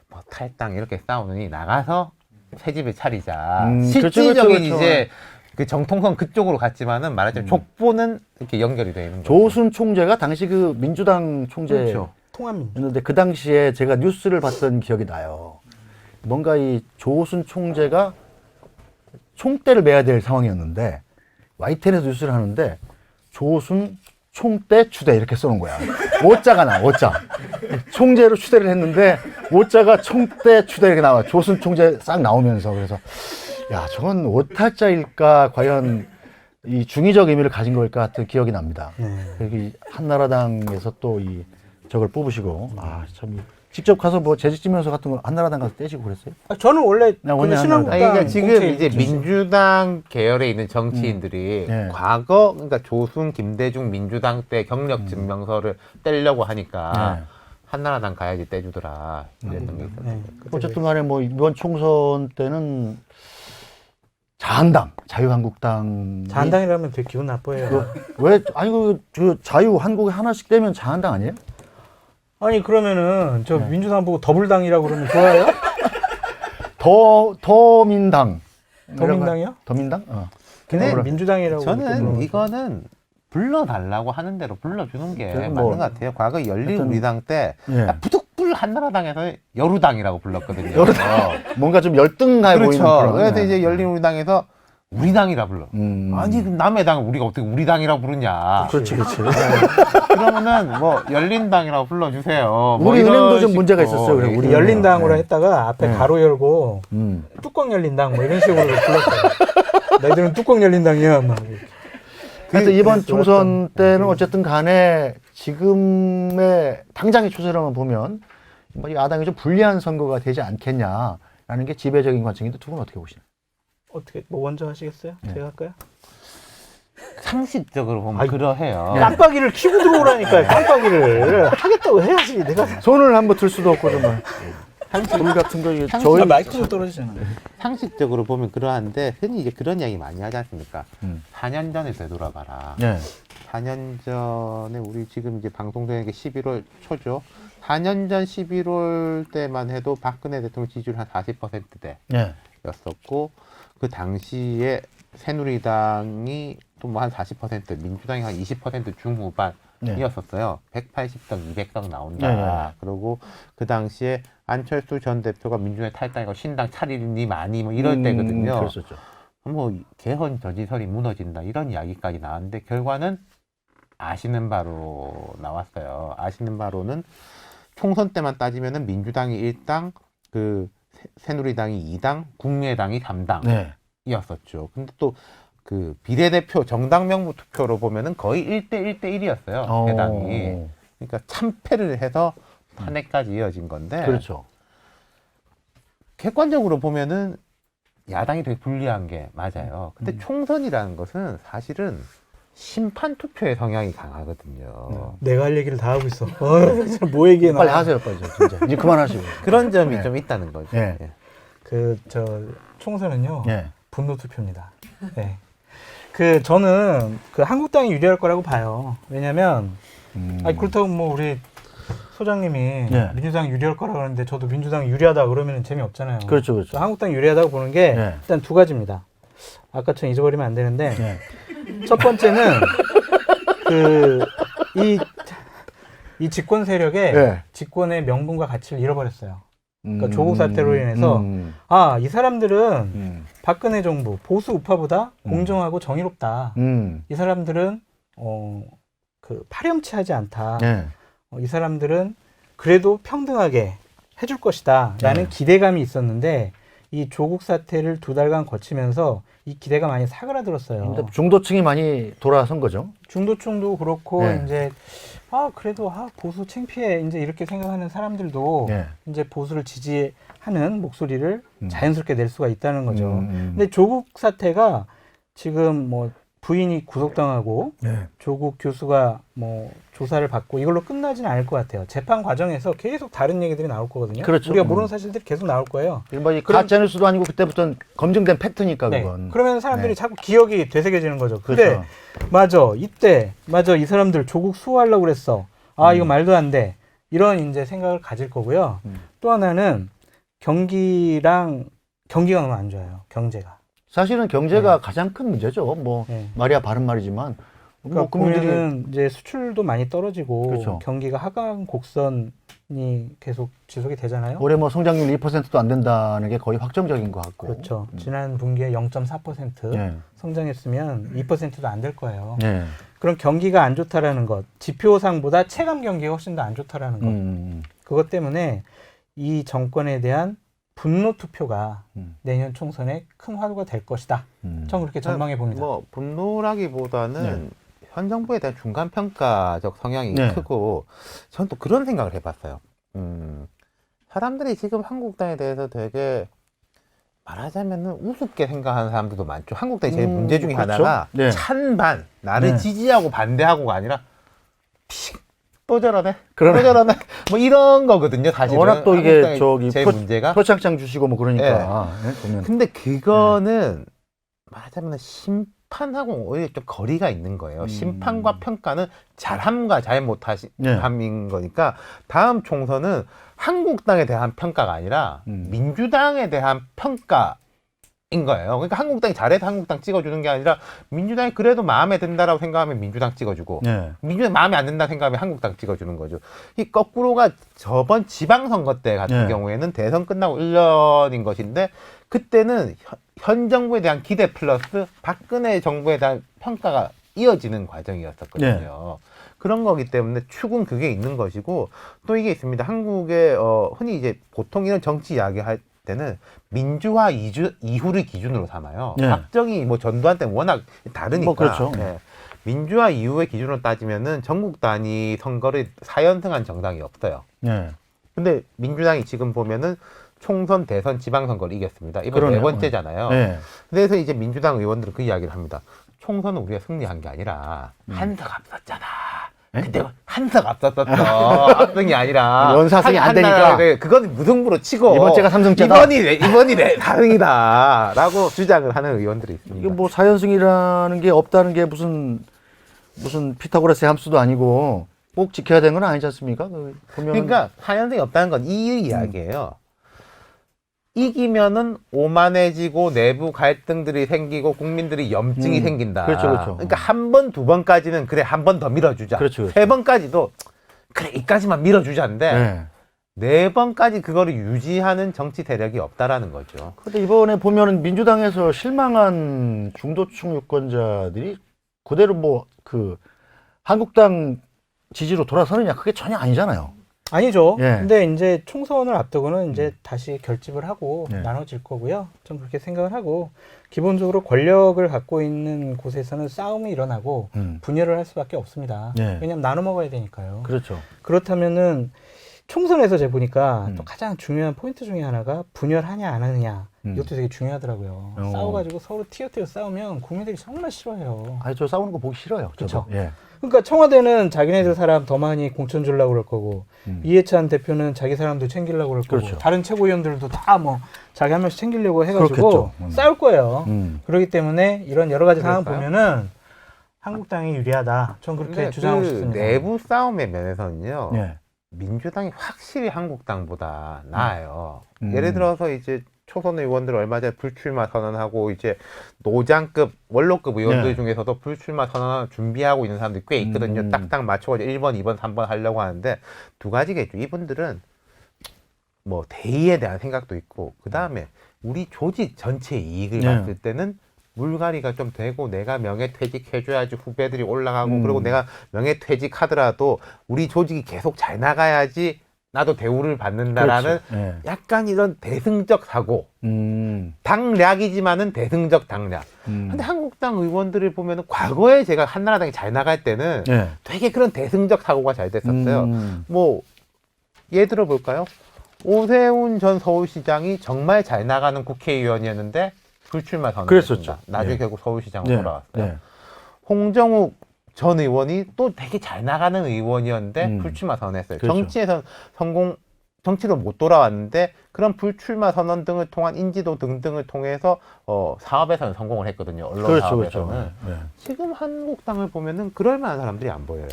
뭐 탈당 이렇게 싸우느니 나가서 새 집을 차리자. 그렇죠, 실질적인 그렇죠. 이제 그 정통성 그쪽으로 갔지만은 말하자면 족보는 이렇게 연결이 되어 있는 거죠. 조순 총재가 당시 그 민주당 총재였는데 그렇죠. 통합민주. 그 당시에 제가 뉴스를 봤던 기억이 나요. 뭔가 이 조순 총재가 총대를 매야 될 상황이었는데 YTN에서 뉴스를 하는데 조순 총대 추대 이렇게 써놓은 거야. 오자가 나와, 오자. 총재로 추대를 했는데 오자가 총대 추대 이렇게 나와. 조순 총재 싹 나오면서 그래서 야, 저건 오탈자일까 과연 이 중의적 의미를 가진 걸까 같은 기억이 납니다. 네. 여기 한나라당에서 또 이 저걸 뽑으시고 참 직접 가서 뭐 재직지명서 같은 거 한나라당 가서 떼시고 그랬어요? 저는 원래 나 원래 근데 신한국당 아니, 그러니까 지금 공채 이제 있었어요. 민주당 계열에 있는 정치인들이 네. 과거 그러니까 조순, 김대중 민주당 때 경력 증명서를 떼려고 하니까 네. 한나라당 가야지 떼주더라 이랬던 게 있었어요. 네. 어쨌든 간에 뭐 이번 총선 때는 자한당, 자유한국당 자한당이라면 되게 기분 나빠요. 왜 아니 그 자유 한국에 하나씩 떼면 자한당 아니에요? 아니 그러면은 저 네. 민주당 보고 더블당이라고 그러면 좋아요? 더민당 더민당이요? 더민당? 어. 근데 뭐라- 민주당이라고 저는 그러면 이거는 불러달라고 하는 대로 불러주는 게 그래서 맞는 뭐 것 같아요. 과거 하여튼- 열린우리당 때 예. 부득불 한나라당에서 여루당이라고 불렀거든요. 뭔가 좀 열등해 보이는 그렇죠. 그런. 그래서 네. 이제 열린우리당에서 우리 당이라 불러. 아니 그럼 남의 당을 우리가 어떻게 우리 당이라고 부르냐. 그렇지, 그렇지. 그러면은 뭐 열린당이라고 불러주세요. 뭐 우리 이런 은행도 좀 식으로. 문제가 있었어요. 그래, 우리 우리 열린당으로 네. 했다가 앞에 네. 가로 열고 뚜껑 열린당 뭐 이런 식으로 불렀어요. 너희들은 뚜껑 열린당이야. 막. 하여튼 이번 그래서 총선 때는 어쨌든 간에 지금의 당장의 추세로만 보면 뭐 야당이 좀 불리한 선거가 되지 않겠냐라는 게 지배적인 관점인데 두 분은 어떻게 보시나요? 어떻게 뭐 먼저 하시겠어요? 네. 제가 할까요? 상식적으로 보면 그러해요. 깜빡이를 켜고 들어오라니까요. 깜빡이를 하겠다고 해야지. 내가 손을 한번 들 수도 없고 정말 불 같은 거 이게 저희 마이크도 떨어지잖아. 상식적으로 보면 그러한데 흔히 이제 그런 이야기 많이 하지 않습니까? 음. 4년 전에 되돌아봐라. 네. 4년 전에 우리 지금 이제 방송되는 게 11월 초죠. 4년 전 11월 때만 해도 박근혜 대통령 지지율 한 40%대였었고 네. 그 당시에 새누리당이 또 뭐 한 40%, 민주당이 한 20% 중후반이었었어요. 180석, 200석 나온다. 네. 그리고 그 당시에 안철수 전 대표가 민주당 탈당이고 신당 차리니 많이 뭐 이럴 때거든요. 그랬었죠. 뭐 개헌 저지설이 무너진다 이런 이야기까지 나왔는데 결과는 아시는 바로 나왔어요. 아시는 바로는 총선 때만 따지면은 민주당이 1당, 그 새누리당이 2당, 국민의당이 3당이었었죠. 네. 근데 또 그 비례대표 정당 명부 투표로 보면은 거의 1대1대1이었어요. 해당이. 그러니까 참패를 해서 탄핵까지 이어진 건데. 그렇죠. 객관적으로 보면은 야당이 되게 불리한 게 맞아요. 근데 총선이라는 것은 사실은 심판 투표의 성향이 강하거든요. 내가 할 얘기를 다 하고 있어. 진짜 뭐 얘기해 나. 빨리 하세요, 빨리 진짜. 이제 그만하시고. 그런 점이 네. 좀 있다는 거죠. 네. 예. 저 총선은요. 예. 분노 투표입니다. 네. 저는 한국당이 유리할 거라고 봐요. 왜냐면 아니 그렇다고 뭐 우리 소장님이 네. 민주당 유리할 거라고 하는데 저도 민주당 유리하다 그러면 재미없잖아요. 그렇죠, 그렇죠. 한국당 유리하다고 보는 게 네. 일단 두 가지입니다. 아까처럼 잊어버리면 안 되는데 예. 첫 번째는 이 집권 세력의 네. 집권의 명분과 가치를 잃어버렸어요. 그러니까 조국 사태로 인해서 이 사람들은 박근혜 정부 보수 우파보다 공정하고 정의롭다. 이 사람들은 파렴치하지 않다. 예. 이 사람들은 그래도 평등하게 해줄 것이다. 라는 네. 기대감이 있었는데 이 조국 사태를 2달간 거치면서 이 기대가 많이 사그라들었어요. 근데 중도층이 많이 돌아선 거죠. 중도층도 그렇고 네. 이제 그래도 보수 창피해 이제 이렇게 생각하는 사람들도 예. 이제 보수를 지지하는 목소리를 자연스럽게 낼 수가 있다는 거죠. 음. 근데 조국 사태가 지금 뭐 부인이 구속당하고 예. 조국 교수가 뭐 조사를 받고 이걸로 끝나지는 않을 것 같아요. 재판 과정에서 계속 다른 얘기들이 나올 거거든요. 그렇죠. 우리가 모르는 사실들이 계속 나올 거예요. 일반 이 가짜뉴스도 아니고 그때부터는 검증된 팩트니까 네. 그건. 그러면 사람들이 네. 자꾸 기억이 되새겨지는 거죠. 근데 그렇죠. 맞아 이 사람들 조국 수호하려고 그랬어. 이거 말도 안 돼. 이런 이제 생각을 가질 거고요. 또 하나는 경기가 너무 안 좋아요. 경제가. 사실은 경제가 가장 큰 문제죠. 뭐 네. 말이야 바른 말이지만 그러니까 뭐 국민들이 보면은 이제 수출도 많이 떨어지고 그렇죠. 경기가 하강 곡선이 계속 지속이 되잖아요. 올해 뭐 성장률 2%도 안 된다는 게 거의 확정적인 것 같고. 그렇죠. 지난 분기에 0.4% 예. 성장했으면 2%도 안 될 거예요. 예. 그럼 경기가 안 좋다라는 것, 지표상보다 체감 경기가 훨씬 더 안 좋다라는 것. 그것 때문에 이 정권에 대한 분노 투표가 내년 총선에 큰 화두가 될 것이다. 전 그렇게 전망해 봅니다. 뭐 분노라기보다는 네. 현 정부에 대한 중간 평가적 성향이 네. 크고 저는 또 그런 생각을 해봤어요. 사람들이 지금 한국당에 대해서 되게 말하자면은 우습게 생각하는 사람들도 많죠. 한국당의 제일 문제 중에 그렇죠. 하나가 네. 찬반, 나를 네. 지지하고 반대하고가 아니라 또 저러네, 그러네. 또 저러네, 뭐 이런 거거든요. 사실은 워낙 또 이게 한국당의 저기 제일 문제가. 표창장 주시고 뭐 그러니까. 예, 보면. 근데 그거는 말하자면 심판하고 오히려 좀 거리가 있는 거예요. 심판과 평가는 잘함과 잘못함인 거니까 다음 총선은 한국당에 대한 평가가 아니라 민주당에 대한 평가인 거예요. 그러니까 한국당이 잘해서 한국당 찍어주는 게 아니라 민주당이 그래도 마음에 든다라고 생각하면 민주당 찍어주고 네. 민주당이 마음에 안 든다 생각하면 한국당 찍어주는 거죠. 이 거꾸로가 저번 지방선거 때 같은 네. 경우에는 대선 끝나고 1년인 것인데 그때는 현 정부에 대한 기대 플러스 박근혜 정부에 대한 평가가 이어지는 과정이었었거든요. 그런 거기 때문에 축은 그게 있는 것이고 또 이게 있습니다. 한국에 흔히 이제 보통 이런 정치 이야기할 때는 민주화 이후를 기준으로 삼아요. 네. 박정희 뭐 전두환 때는 워낙 다르니까. 뭐 그렇죠. 네. 민주화 이후의 기준으로 따지면은 전국 단위 선거를 4연승한 정당이 없어요. 네. 근데 민주당이 지금 보면은 총선, 대선, 지방선거를 이겼습니다. 이번 그러네요. 네 번째잖아요. 네. 그래서 이제 민주당 의원들은 그 이야기를 합니다. 총선은 우리가 승리한 게 아니라 한석 앞섰잖아. 근데 한석 앞섰었어. 압승이 아니라 연사승이 안 되니까. 나라를 그건 무승부로 치고 이번 제가 삼승자다. 이번이 4승이다라고 주장을 하는 의원들이 있습니다. 이게 뭐 4연승이라는 게 없다는 게 무슨 피타고라스의 함수도 아니고 꼭 지켜야 되는 건 아니지 않습니까? 보면 그러니까 4연승이 없다는 건 이 이야기예요. 이기면은 오만해지고 내부 갈등들이 생기고 국민들이 염증이 생긴다. 그렇죠, 그렇죠. 그러니까 한 번, 두 번까지는 그래 한 번 더 밀어주자. 그렇죠, 그렇죠. 세 번까지도 그래 이까지만 밀어주자인데 네. 네 번까지 그거를 유지하는 정치 대력이 없다라는 거죠. 근데 이번에 보면은 민주당에서 실망한 중도층 유권자들이 그대로 뭐 한국당 지지로 돌아서느냐 그게 전혀 아니잖아요. 아니죠. 예. 근데 이제 총선을 앞두고는 이제 다시 결집을 하고 네. 나눠질 거고요. 좀 그렇게 생각을 하고 기본적으로 권력을 갖고 있는 곳에서는 싸움이 일어나고 분열을 할 수밖에 없습니다. 네. 왜냐하면 나눠 먹어야 되니까요. 그렇죠. 그렇다면은 총선에서 제가 보니까 또 가장 중요한 포인트 중에 하나가 분열하냐 안 하느냐 이것도 되게 중요하더라고요. 싸워가지고 서로 튀어튀어 싸우면 국민들이 정말 싫어해요. 아니 저 싸우는 거 보기 싫어요. 저도. 그쵸. 예. 그러니까 청와대는 자기네들 사람 더 많이 공천 주려고 그럴 거고 이해찬 대표는 자기 사람도 챙기려고 그럴 거고 그렇죠. 다른 최고위원들도 다 뭐 자기 한 명씩 챙기려고 해가지고 그렇겠죠. 싸울 거예요. 그렇기 때문에 이런 여러 가지 상황 그럴까요? 보면은 한국당이 유리하다. 전 그렇게 근데 주장하고 그 싶습니다. 내부 싸움의 면에서는요. 예. 민주당이 확실히 한국당보다 나아요. 예를 들어서 이제 초선 의원들 얼마 전에 불출마 선언하고 이제 노장급 원로급 의원들 네. 중에서도 불출마 선언 준비하고 있는 사람들이 꽤 있거든요. 딱딱 맞춰가지고 1번, 2번, 3번 하려고 하는데 두 가지겠죠. 이분들은 뭐 대의에 대한 생각도 있고 그 다음에 우리 조직 전체 이익을 네. 봤을 때는 물갈이가 좀 되고 내가 명예퇴직 해줘야지 후배들이 올라가고 그리고 내가 명예퇴직 하더라도 우리 조직이 계속 잘 나가야지 나도 대우를 받는다라는 그렇지. 예. 약간 이런 대승적 사고 당략이지만은 대승적 당략. 근데 한국당 의원들을 보면은 과거에 제가 한나라당이 잘 나갈 때는 예. 되게 그런 대승적 사고가 잘 됐었어요. 뭐 예를 들어 볼까요? 오세훈 전 서울시장이 정말 잘 나가는 국회의원이었는데 불출마 선언했습니다. 그랬었죠. 나중에 예. 결국 서울시장으로 예. 돌아왔어요. 예. 홍정욱 전 의원이 또 되게 잘 나가는 의원이었는데 불출마 선언했어요. 그렇죠. 정치에서 정치로 못 돌아왔는데 그런 불출마 선언 등을 통한 인지도 등등을 통해서 사업에서는 성공을 했거든요. 언론 그렇죠. 사업에서는. 그렇죠. 예. 지금 한국당을 보면은 그럴 만한 사람들이 안 보여요.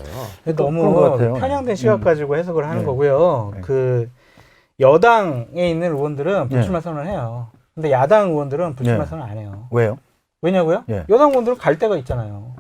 그런 것 너무 같아요. 편향된 시각 가지고 해석을 하는 네. 거고요. 네. 그 여당에 있는 의원들은 불출마 선언을 해요. 근데 야당 의원들은 불출마 네. 선언 안 해요. 왜요? 왜냐고요? 예. 여당 의원들은 갈 데가 있잖아요.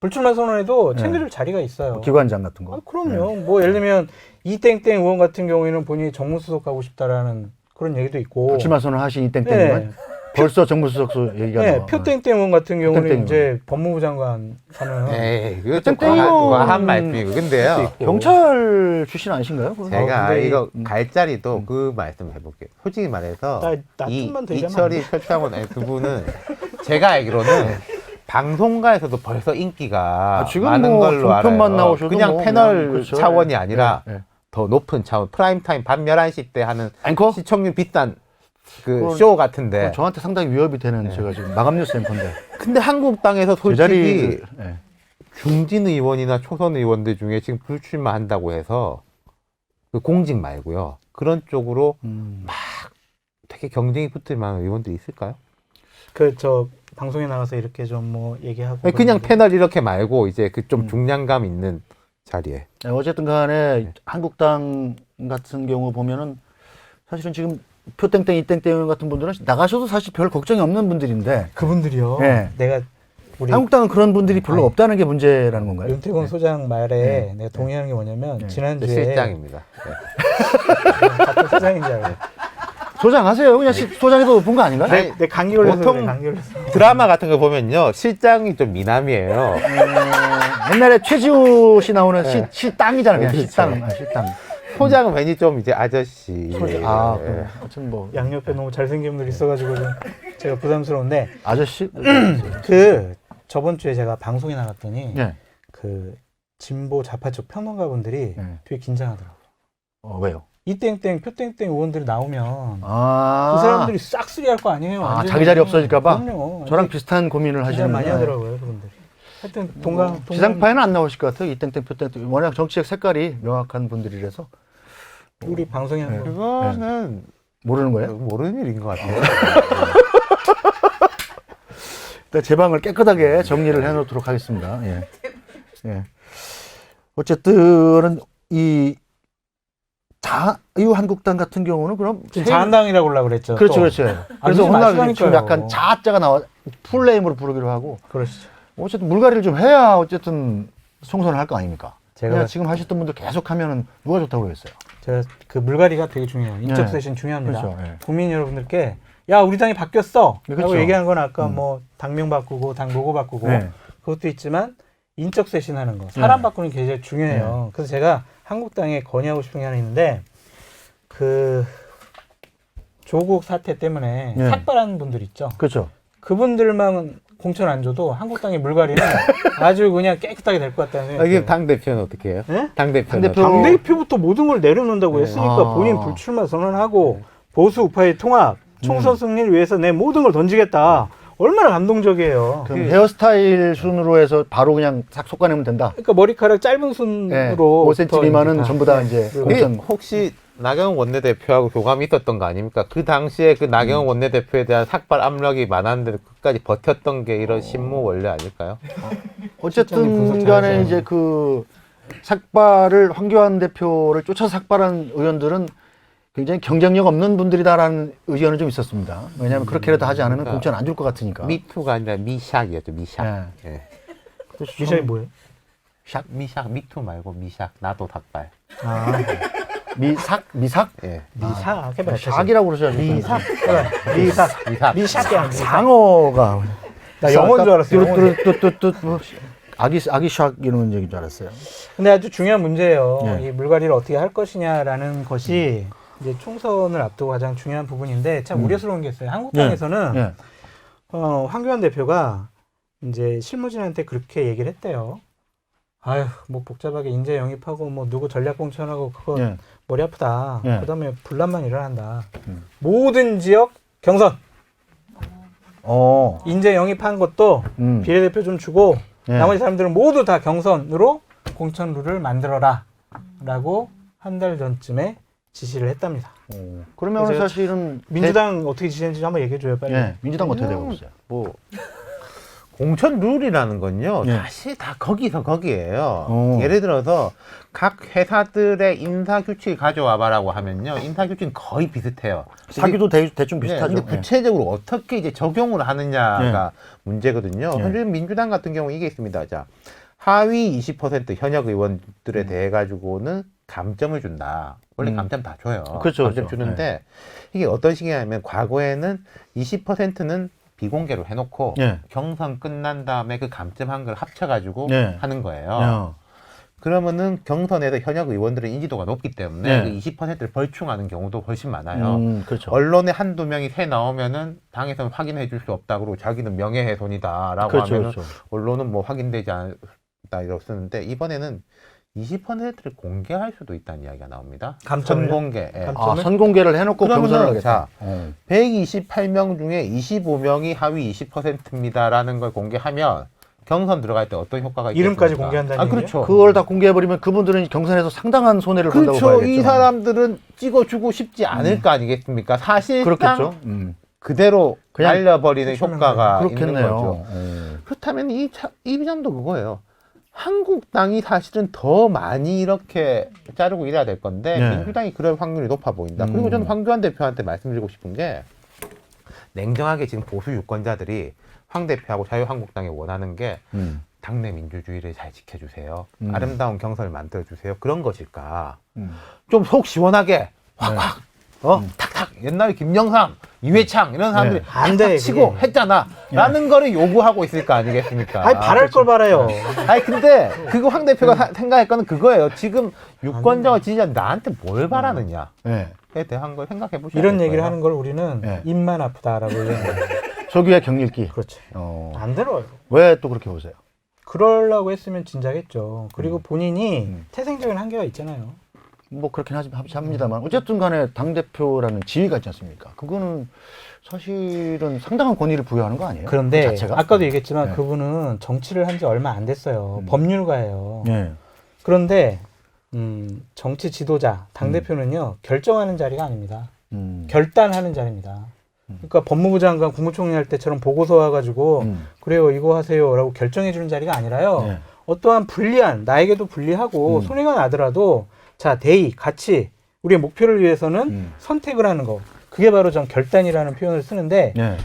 불출마 선언에도 네. 챙겨줄 자리가 있어요. 기관장 같은 거. 아, 그럼요. 뭐 예를 들면 이땡땡 의원 같은 경우에는 본인이 정무수석 가고 싶다라는 그런 얘기도 있고. 불출마 선언 하신 이 땡땡은 네. 벌써 정무수석 얘기가 네, 나와. 표땡땡 의원 같은 경우는 표땡땡 이제 법무부 장관 하는. 에이, 그거 좀 땡땡이요. 과한 말씀이고. 근데요. 경찰 출신 아니신가요? 그건? 제가 근데 이거 갈 자리도 그 말씀 해볼게요. 솔직히 말해서 나 이 좀만 더 얘기하면 안 이철이 표창원 두 분은 제가 알기로는 방송가에서도 벌써 인기가 지금 많은 뭐 걸로 알아요. 종편만 나오셔도 그냥 뭐 패널 그냥 그렇죠. 차원이 예. 아니라 예. 예. 더 높은 차원, 프라임타임 밤 11시 때 하는 앵커? 시청률 비싼 그 그건- 쇼 같은데. 그건 저한테 상당히 위협이 되는 제가 지금 마감뉴스 앵커인데 근데 한국당에서 제 솔직히 자리 예. 중진 의원이나 초선 의원들 중에 지금 불출마한다고 해서 그 공직 말고요. 그런 쪽으로 되게 경쟁이 붙을 만한 의원들이 있을까요? 저 방송에 나가서 이렇게 좀 뭐 얘기하고. 아니, 그냥 그러는데. 패널 이렇게 말고 이제 그 좀 중량감 있는 자리에. 예, 어쨌든 간에 한국당 같은 경우 보면은 사실은 지금 표땡땡 이땡땡 같은 분들은 나가셔도 사실 별 걱정이 없는 분들인데 그분들이요. 네. 내가 우리 한국당은 그런 분들이 별로 아니, 없다는 게 문제라는 건가요? 윤태곤 소장 말에 네. 내가 동의하는 게 뭐냐면 네. 지난주에 실장입니다. 네. 같은 소장인 줄 알고. 소장하세요. 그냥 소장해도 높은 거 아닌가요? 아니, 내 감기 걸려서 보통 그래, 감기 걸려서. 드라마 같은 거 보면요. 실장이 좀 미남이에요. 옛날에 최지우 씨 나오는 네. 실땅이잖아요. 그냥 그렇죠. 실땅. 실땅. 소장은 괜히 좀 이제 아저씨. 아, 예. 그럼 어쨌든 뭐 양옆에 너무 잘생긴 분들 있어가지고 좀 제가 부담스러운데 아저씨? 그 저번 주에 제가 방송에 나갔더니 네. 그 진보 좌파 쪽 평론가 분들이 네. 되게 긴장하더라고요. 왜요? 이땡땡 표땡땡 의원들이 나오면 아, 그 사람들이 싹쓸이 할 거 아니에요. 아, 완전히. 자기 자리 없어질까봐? 그럼요. 저랑 비슷한 고민을 긴장 하시는 많이 하더라고요, 그분들이. 하여튼 동감 지상파에는 안 나오실 것 같아요. 이땡땡 표땡땡. 워낙 정치적 색깔이 명확한 분들이라서 우리 방송에 한번 그거는 모르는 거예요. 모르는 일인 것 같아요. 일단 제 방을 깨끗하게 정리를 해놓도록 하겠습니다. 예. 예. 어쨌든 이 자유한국당 같은 경우는 그럼 지금 자한당이라고 하려고 그랬죠. 그렇죠, 또. 그렇죠. 그래서 그러지 오늘 지금 마시라니까요. 약간 자자가 나와 풀네임으로 부르기로 하고 그러시죠. 어쨌든 물갈이를 좀 해야 어쨌든 총선을 할 거 아닙니까? 제가 그냥 지금 하셨던 분들 계속 하면은 누가 좋다고 그러겠어요? 제가 그 물갈이가 되게 중요해요. 인적 네. 쇄신 중요합니다. 그렇죠. 예. 국민 여러분들께 야 우리 당이 바뀌었어 그렇죠. 라고 얘기한 건 아까 뭐 당명 바꾸고 당 로고 바꾸고 네. 그것도 있지만 인적 쇄신하는 거 사람 네. 바꾸는 게 굉장히 중요해요. 그래서 제가 한국당에 건의하고 싶은 게 하나 있는데 그 조국 사태 때문에 네. 삭발하는 분들 있죠. 그렇죠. 그분들만 공천 안 줘도 한국당의 물갈이는 아주 그냥 깨끗하게 될 것 같다는 생각이 이게 들어요. 당 대표는 어떻게 해요? 네? 당 대표는 당대표- 당대표부터 모든 걸 내려놓는다고 네. 했으니까 아. 본인 불출마 선언하고 보수 우파의 통합, 총선 승리를 위해서 내 모든 걸 던지겠다. 얼마나 감동적이에요. 그럼 헤어스타일 순으로 해서 바로 그냥 싹 솎아내면 된다. 그러니까 머리카락 짧은 네. 순으로 5cm 미만은 전부 다 이제 그리고 공천. 혹시 나경원 원내대표하고 교감이 있었던 거 아닙니까? 그 당시에 그 나경원 원내대표에 대한 삭발 압력이 많았는데 끝까지 버텼던 게 이런 신무 원래 아닐까요? 실장님 어쨌든 분석 간에 잘하세요. 이제 그 삭발을 황교안 대표를 쫓아 삭발한 의원들은 굉장히 경쟁력 없는 분들이다라는 의견은 좀 있었습니다. 왜냐하면 그렇게라도 하지 않으면 그러니까 공천 안 줄 것 같으니까. 미투가 아니라 미샥이었죠. 미샥. 네. 예. 미션이 뭐예요? 샥 미샥 미투 말고 미샥 나도 삭발. 아, 미삭? 예. 미삭 해봐. 샥이라고 그러셔야죠. 미삭. 해봐. 미삭. 미삭. 미삭이야. 미삭. 상어가. 나 영어인 줄 알았어요. 영어인. 뚜뚜뚜뚜 뭐 아기 샥 이런 얘기인 줄 알았어요. 근데 아주 중요한 문제예요. 네. 이 물갈이를 어떻게 할 것이냐라는 것이 이제 총선을 앞두고 가장 중요한 부분인데 참 우려스러운 게 있어요. 한국당에서는 예. 황교안 대표가 이제 실무진한테 그렇게 얘기를 했대요. 아휴, 뭐 복잡하게 인재 영입하고 뭐 누구 전략 공천하고 그거 예. 머리 아프다. 예. 그다음에 분란만 일어난다. 모든 지역 경선 인재 영입한 것도 비례대표 좀 주고 예. 나머지 사람들은 모두 다 경선으로 공천 룰을 만들어라라고 한 달 전쯤에 지시를 했답니다. 그러면 그래서 사실은 민주당 어떻게 지시했는지 한번 얘기해 줘요, 빨리. 예, 민주당 어떻게 되고 있어요? 뭐 공천 룰이라는 건요. 예. 다시 다 거기서 거기에요. 오. 예를 들어서 각 회사들의 인사 규칙 가져와봐라고 하면요. 인사 규칙은 거의 비슷해요. 사규도 대충 네, 비슷하죠. 근데 구체적으로 어떻게 이제 적용을 하느냐가 문제거든요. 예. 현재 민주당 같은 경우 이게 있습니다. 자, 하위 20% 현역 의원들에 대해 가지고는 감점을 준다. 원래 감점 다 줘요. 그렇죠, 감점 그렇죠. 주는데 이게 어떤 식이냐면 과거에는 20%는 비공개로 해놓고 예. 경선 끝난 다음에 그 감점한 걸 합쳐가지고 예. 하는 거예요. 야. 그러면은 경선에서 현역 의원들의 인지도가 높기 때문에 예. 그 20%를 벌충하는 경우도 훨씬 많아요. 그렇죠. 언론에 한두 명이 새 나오면은 당에서는 확인해 줄 수 없다. 그러고 자기는 명예훼손이다라고 그렇죠, 하면은 그렇죠. 언론은 뭐 확인되지 않다 이러고 쓰는데 이번에는 20%를 공개할 수도 있다는 이야기가 나옵니다. 감점을요? 선공개. 예. 감점? 아, 선공개를 해놓고 그러면은 경선을 하겠다. 자, 어. 128명 중에 25명이 하위 20%입니다라는 걸 공개하면 경선 들어갈 때 어떤 효과가 있겠습니까? 이름까지 공개한다는 아, 얘기예요? 그렇죠. 그걸 다 공개해버리면 그분들은 경선에서 상당한 손해를 본다고 그렇죠. 봐야겠죠. 이 사람들은 찍어주고 싶지 않을 거 아니겠습니까? 사실상 그렇겠죠. 그대로 그냥 날려버리는 효과가 있는 그렇겠네요. 거죠. 그렇다면 이 점도 그거예요. 한국당이 사실은 더 많이 이렇게 자르고 이래야 될 건데 네. 민주당이 그럴 확률이 높아 보인다. 그리고 저는 황교안 대표한테 말씀드리고 싶은 게 냉정하게 지금 보수 유권자들이 황 대표하고 자유한국당이 원하는 게 당내 민주주의를 잘 지켜주세요. 아름다운 경선을 만들어주세요. 그런 것일까? 좀 속 시원하게 확확 탁탁 옛날에 김영삼, 이회창 이런 사람들이 안 돼, 탁탁 치고 그게. 했잖아. 라는 거를 요구하고 있을 거 아니겠습니까? 아니 바랄 걸 바라요. 아니 근데 그거 황 대표가 생각할 거는 그거예요. 지금 유권자와 지지자 나한테 뭘 바라느냐에 네. 대한 걸 생각해 보셔야 이런 될 얘기를 거예요. 하는 걸 우리는 네. 입만 아프다라고 얘기하는 거예요. 소규의 경일기. 그렇지. 어. 안 들어요. 왜 또 그렇게 보세요? 그러려고 했으면 진작했죠. 그리고 본인이 태생적인 한계가 있잖아요. 뭐 그렇긴 합니다만 어쨌든 간에 당대표라는 지위가 있지 않습니까? 그거는 사실은 상당한 권위를 부여하는 거 아니에요? 그런데 그 자체가? 아까도 얘기했지만 네. 그분은 정치를 한 지 얼마 안 됐어요. 법률가예요. 네. 그런데 정치 지도자, 당대표는요. 결정하는 자리가 아닙니다. 결단하는 자리입니다. 그러니까 법무부 장관, 국무총리 할 때처럼 보고서 와가지고 그래요 이거 하세요라고 결정해 주는 자리가 아니라요. 네. 어떠한 불리한 나에게도 불리하고 손해가 나더라도 자 대의, 가치 우리의 목표를 위해서는 선택을 하는 거 그게 바로 전 결단이라는 표현을 쓰는데 네.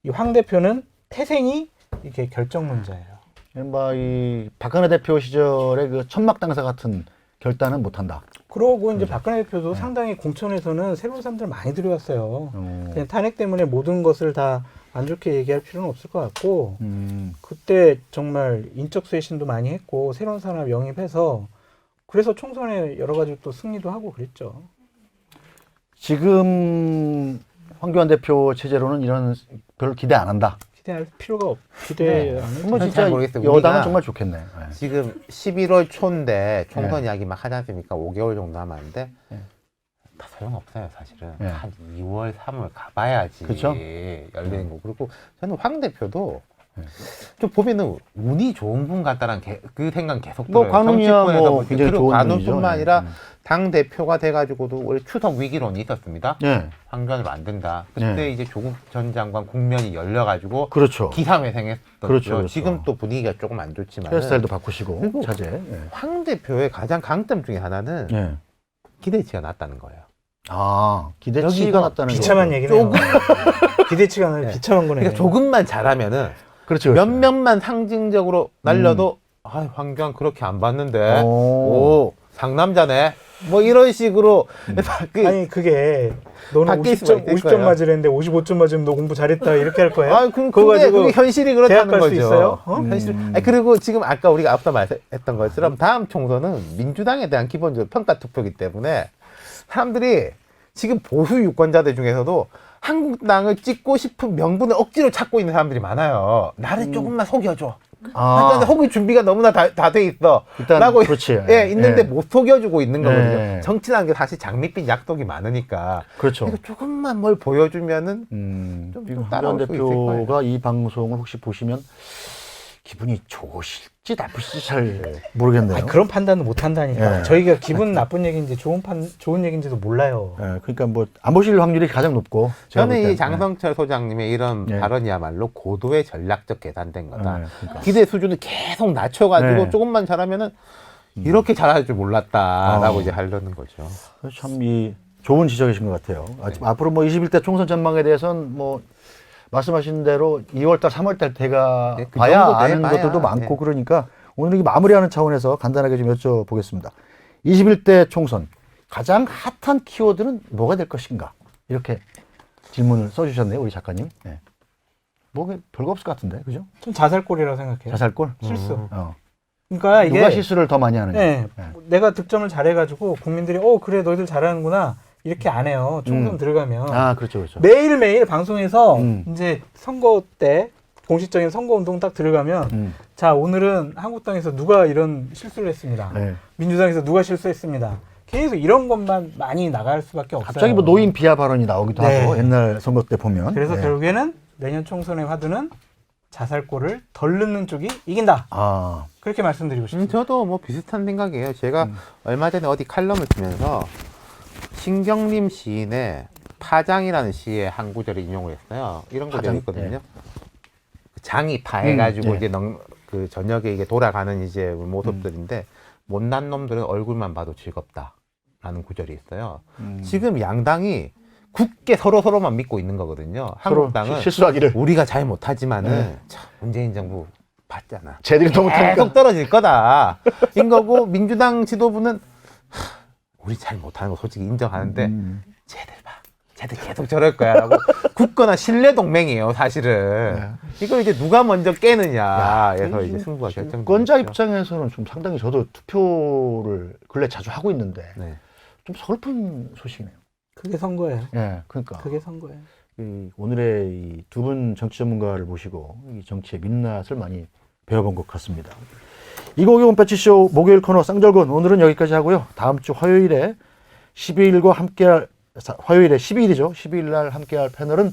이 황 대표는 태생이 이게 결정론자예요. 이 박근혜 대표 시절의 그 천막 당사 같은 결단은 못한다. 그러고 이제 박근혜 대표도 상당히 공천에서는 새로운 사람들 많이 들여왔어요. 그냥 탄핵 때문에 모든 것을 다 안 좋게 얘기할 필요는 없을 것 같고 그때 정말 인적 쇄신도 많이 했고 새로운 사람 영입해서 그래서 총선에 여러 가지 또 승리도 하고 그랬죠. 지금 황교안 대표 체제로는 이런 별로 기대 안 한다. 기대 기대할 필요가 기대 네. 안 해도 뭐 잘 진짜 모르겠어요. 여당은 우리가 정말 좋겠네. 지금 11월 초인데 총선 이야기 막 하지 않습니까? 5개월 정도 남았는데 네. 다 소용없어요 사실은. 네. 한 2월 3월 가봐야지 그쵸? 열리는 거. 그리고 저는 황 대표도 네. 좀 보면은 운이 좋은 분 같다는 그 생각 계속 뭐 들어요. 관운이야 정치권에서 뭐 굉장히 그리고 좋은 관운뿐만 분이죠. 아니라 네. 당 대표가 돼가지고도 원래 추석 위기론이 있었습니다. 네. 황교안을 만든다. 그때 네. 이제 조국 전 장관 국면이 열려가지고 그렇죠. 기사회생했었죠. 그렇죠, 그렇죠. 지금 또 분위기가 조금 안 좋지만 헤어스타일도 바꾸시고 그리고 자제. 네. 황 대표의 가장 강점 중에 하나는 네. 기대치가 낮다는 거예요. 아 기대치가 여기가 낮다는 비참한 거. 얘기네요. 기대치가 아니라 네. 비참한 거네. 그러니까 조금만 잘하면 그렇죠. 그렇죠. 몇몇만 상징적으로 날려도 아, 황교안 그렇게 안 봤는데 오 상남자네 뭐 이런 식으로 그, 아니 그게 너는 바뀔 수가 50점 있을 50점 거예요. 맞으랬는데 55점 맞으면 너 공부 잘했다 이렇게 할 거예요? 그거 그거 가지고 그게 현실이 대학 그렇다는 갈 수 거죠. 있어요? 어? 현실. 아니, 그리고 지금 아까 우리가 앞서 말했던 것처럼 다음 총선은 민주당에 대한 기본적으로 평가 투표이기 때문에 사람들이 지금 보수 유권자들 중에서도 한국당을 찍고 싶은 명분을 억지로 찾고 있는 사람들이 많아요. 나를 조금만 속여줘. 일단 속일 준비가 너무나 다 돼 있어. 일단 라고 그렇지. 예, 있는데 예. 못 속여주고 있는 거거든요. 예. 정치라는 게 사실 장밋빛 약속이 많으니까. 그렇죠. 그러니까 조금만 뭘 보여주면은 좀 지금 따라올 황교안 수 있을 거예요. 대표가 이 방송을 혹시 보시면 기분이 좋으실지 나쁘실지 잘 모르겠네요. 아니, 그런 판단은 못 한다니까. 예. 저희가 기분 나쁜 얘기인지 좋은 얘기인지도 몰라요. 예, 그러니까 뭐 안 보실 확률이 가장 높고. 제가 볼 저는 때는. 이 장성철 소장님의 이런 네. 발언이야말로 고도의 전략적 계산된 거다. 네, 그러니까. 기대 수준을 계속 낮춰가지고 네. 조금만 잘하면은 이렇게 잘할 줄 몰랐다라고 어. 이제 하려는 거죠. 참 이 좋은 지적이신 것 같아요. 앞으로 뭐 21대 총선 전망에 대해서는 뭐 말씀하신 대로 2월달, 3월달 돼가 네, 그 봐야 정도 아는 돼봐야, 것들도 많고 네. 그러니까 오늘 이게 마무리하는 차원에서 간단하게 좀 여쭤보겠습니다. 21대 총선 가장 핫한 키워드는 뭐가 될 것인가? 이렇게 질문을 써주셨네요, 우리 작가님. 네. 뭐 별거 없을 것 같은데, 그죠? 좀 자살골이라고 생각해요. 자살골. 실수. 어. 그러니까 이게 누가 실수를 더 많이 하느냐. 네, 네. 내가 득점을 잘해가지고 국민들이 그래 너희들 잘하는구나 이렇게 안 해요. 총선 들어가면 아, 그렇죠, 그렇죠. 매일매일 방송에서 음. 이제 선거 때 공식적인 선거운동 딱 들어가면 자 오늘은 한국당에서 누가 이런 실수를 했습니다. 네. 민주당에서 누가 실수했습니다. 계속 이런 것만 많이 나갈 수밖에 없어요. 갑자기 뭐 노인 비하 발언이 나오기도 네. 하고 옛날 선거 때 보면. 그래서 네. 결국에는 내년 총선의 화두는 자살골을 덜 넣는 쪽이 이긴다. 아, 그렇게 말씀드리고 싶습니다. 저도 뭐 비슷한 생각이에요. 제가 얼마 전에 어디 칼럼을 쓰면서 신경림 시인의 파장이라는 시의 한 구절을 인용을 했어요. 이런 구절이 파장? 있거든요. 네. 장이 파해가지고 예. 이제 그 저녁에 이게 돌아가는 이제 모습들인데 못난 놈들은 얼굴만 봐도 즐겁다라는 구절이 있어요. 지금 양당이 굳게 서로만 믿고 있는 거거든요. 서로 한국당은 실수하기를. 우리가 잘 못하지만은 네. 참 문재인 정부 봤잖아. 쟤들이 더 못하니까. 계속 떨어질 거다. 인 거고 민주당 지도부는 우리 잘 못하는 거 솔직히 인정하는데 쟤들 봐. 쟤들 계속 저럴 거야라고 굳거나 신뢰 동맹이에요, 사실은. 이걸 이제 누가 먼저 깨느냐에서 이제 승부가 결정되죠. 권자 입장에서는 좀 상당히 저도 투표를 근래 자주 하고 있는데 네. 좀 서글픈 소식이네요. 그게 선거예요. 예, 그러니까 그게 선거예요. 이 오늘의 이 두 분 정치 전문가를 모시고 이 정치의 민낯을 많이 배워본 것 같습니다. 이고경 배치쇼 목요일 코너 쌍절곤 오늘은 여기까지 하고요. 다음 주 화요일에 12일과 함께할 화요일에 12일이죠. 12일 날 함께할 패널은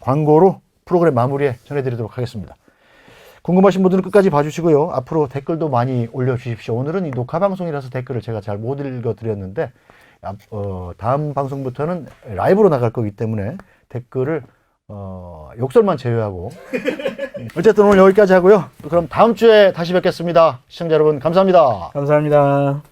광고로 프로그램 마무리에 전해드리도록 하겠습니다. 궁금하신 분들은 끝까지 봐주시고요. 앞으로 댓글도 많이 올려주십시오. 오늘은 이 녹화 방송이라서 댓글을 제가 잘 못 읽어드렸는데 다음 방송부터는 라이브로 나갈 거기 때문에 댓글을 욕설만 제외하고 어쨌든 오늘 여기까지 하고요. 그럼 다음 주에 다시 뵙겠습니다. 시청자 여러분 감사합니다. 감사합니다.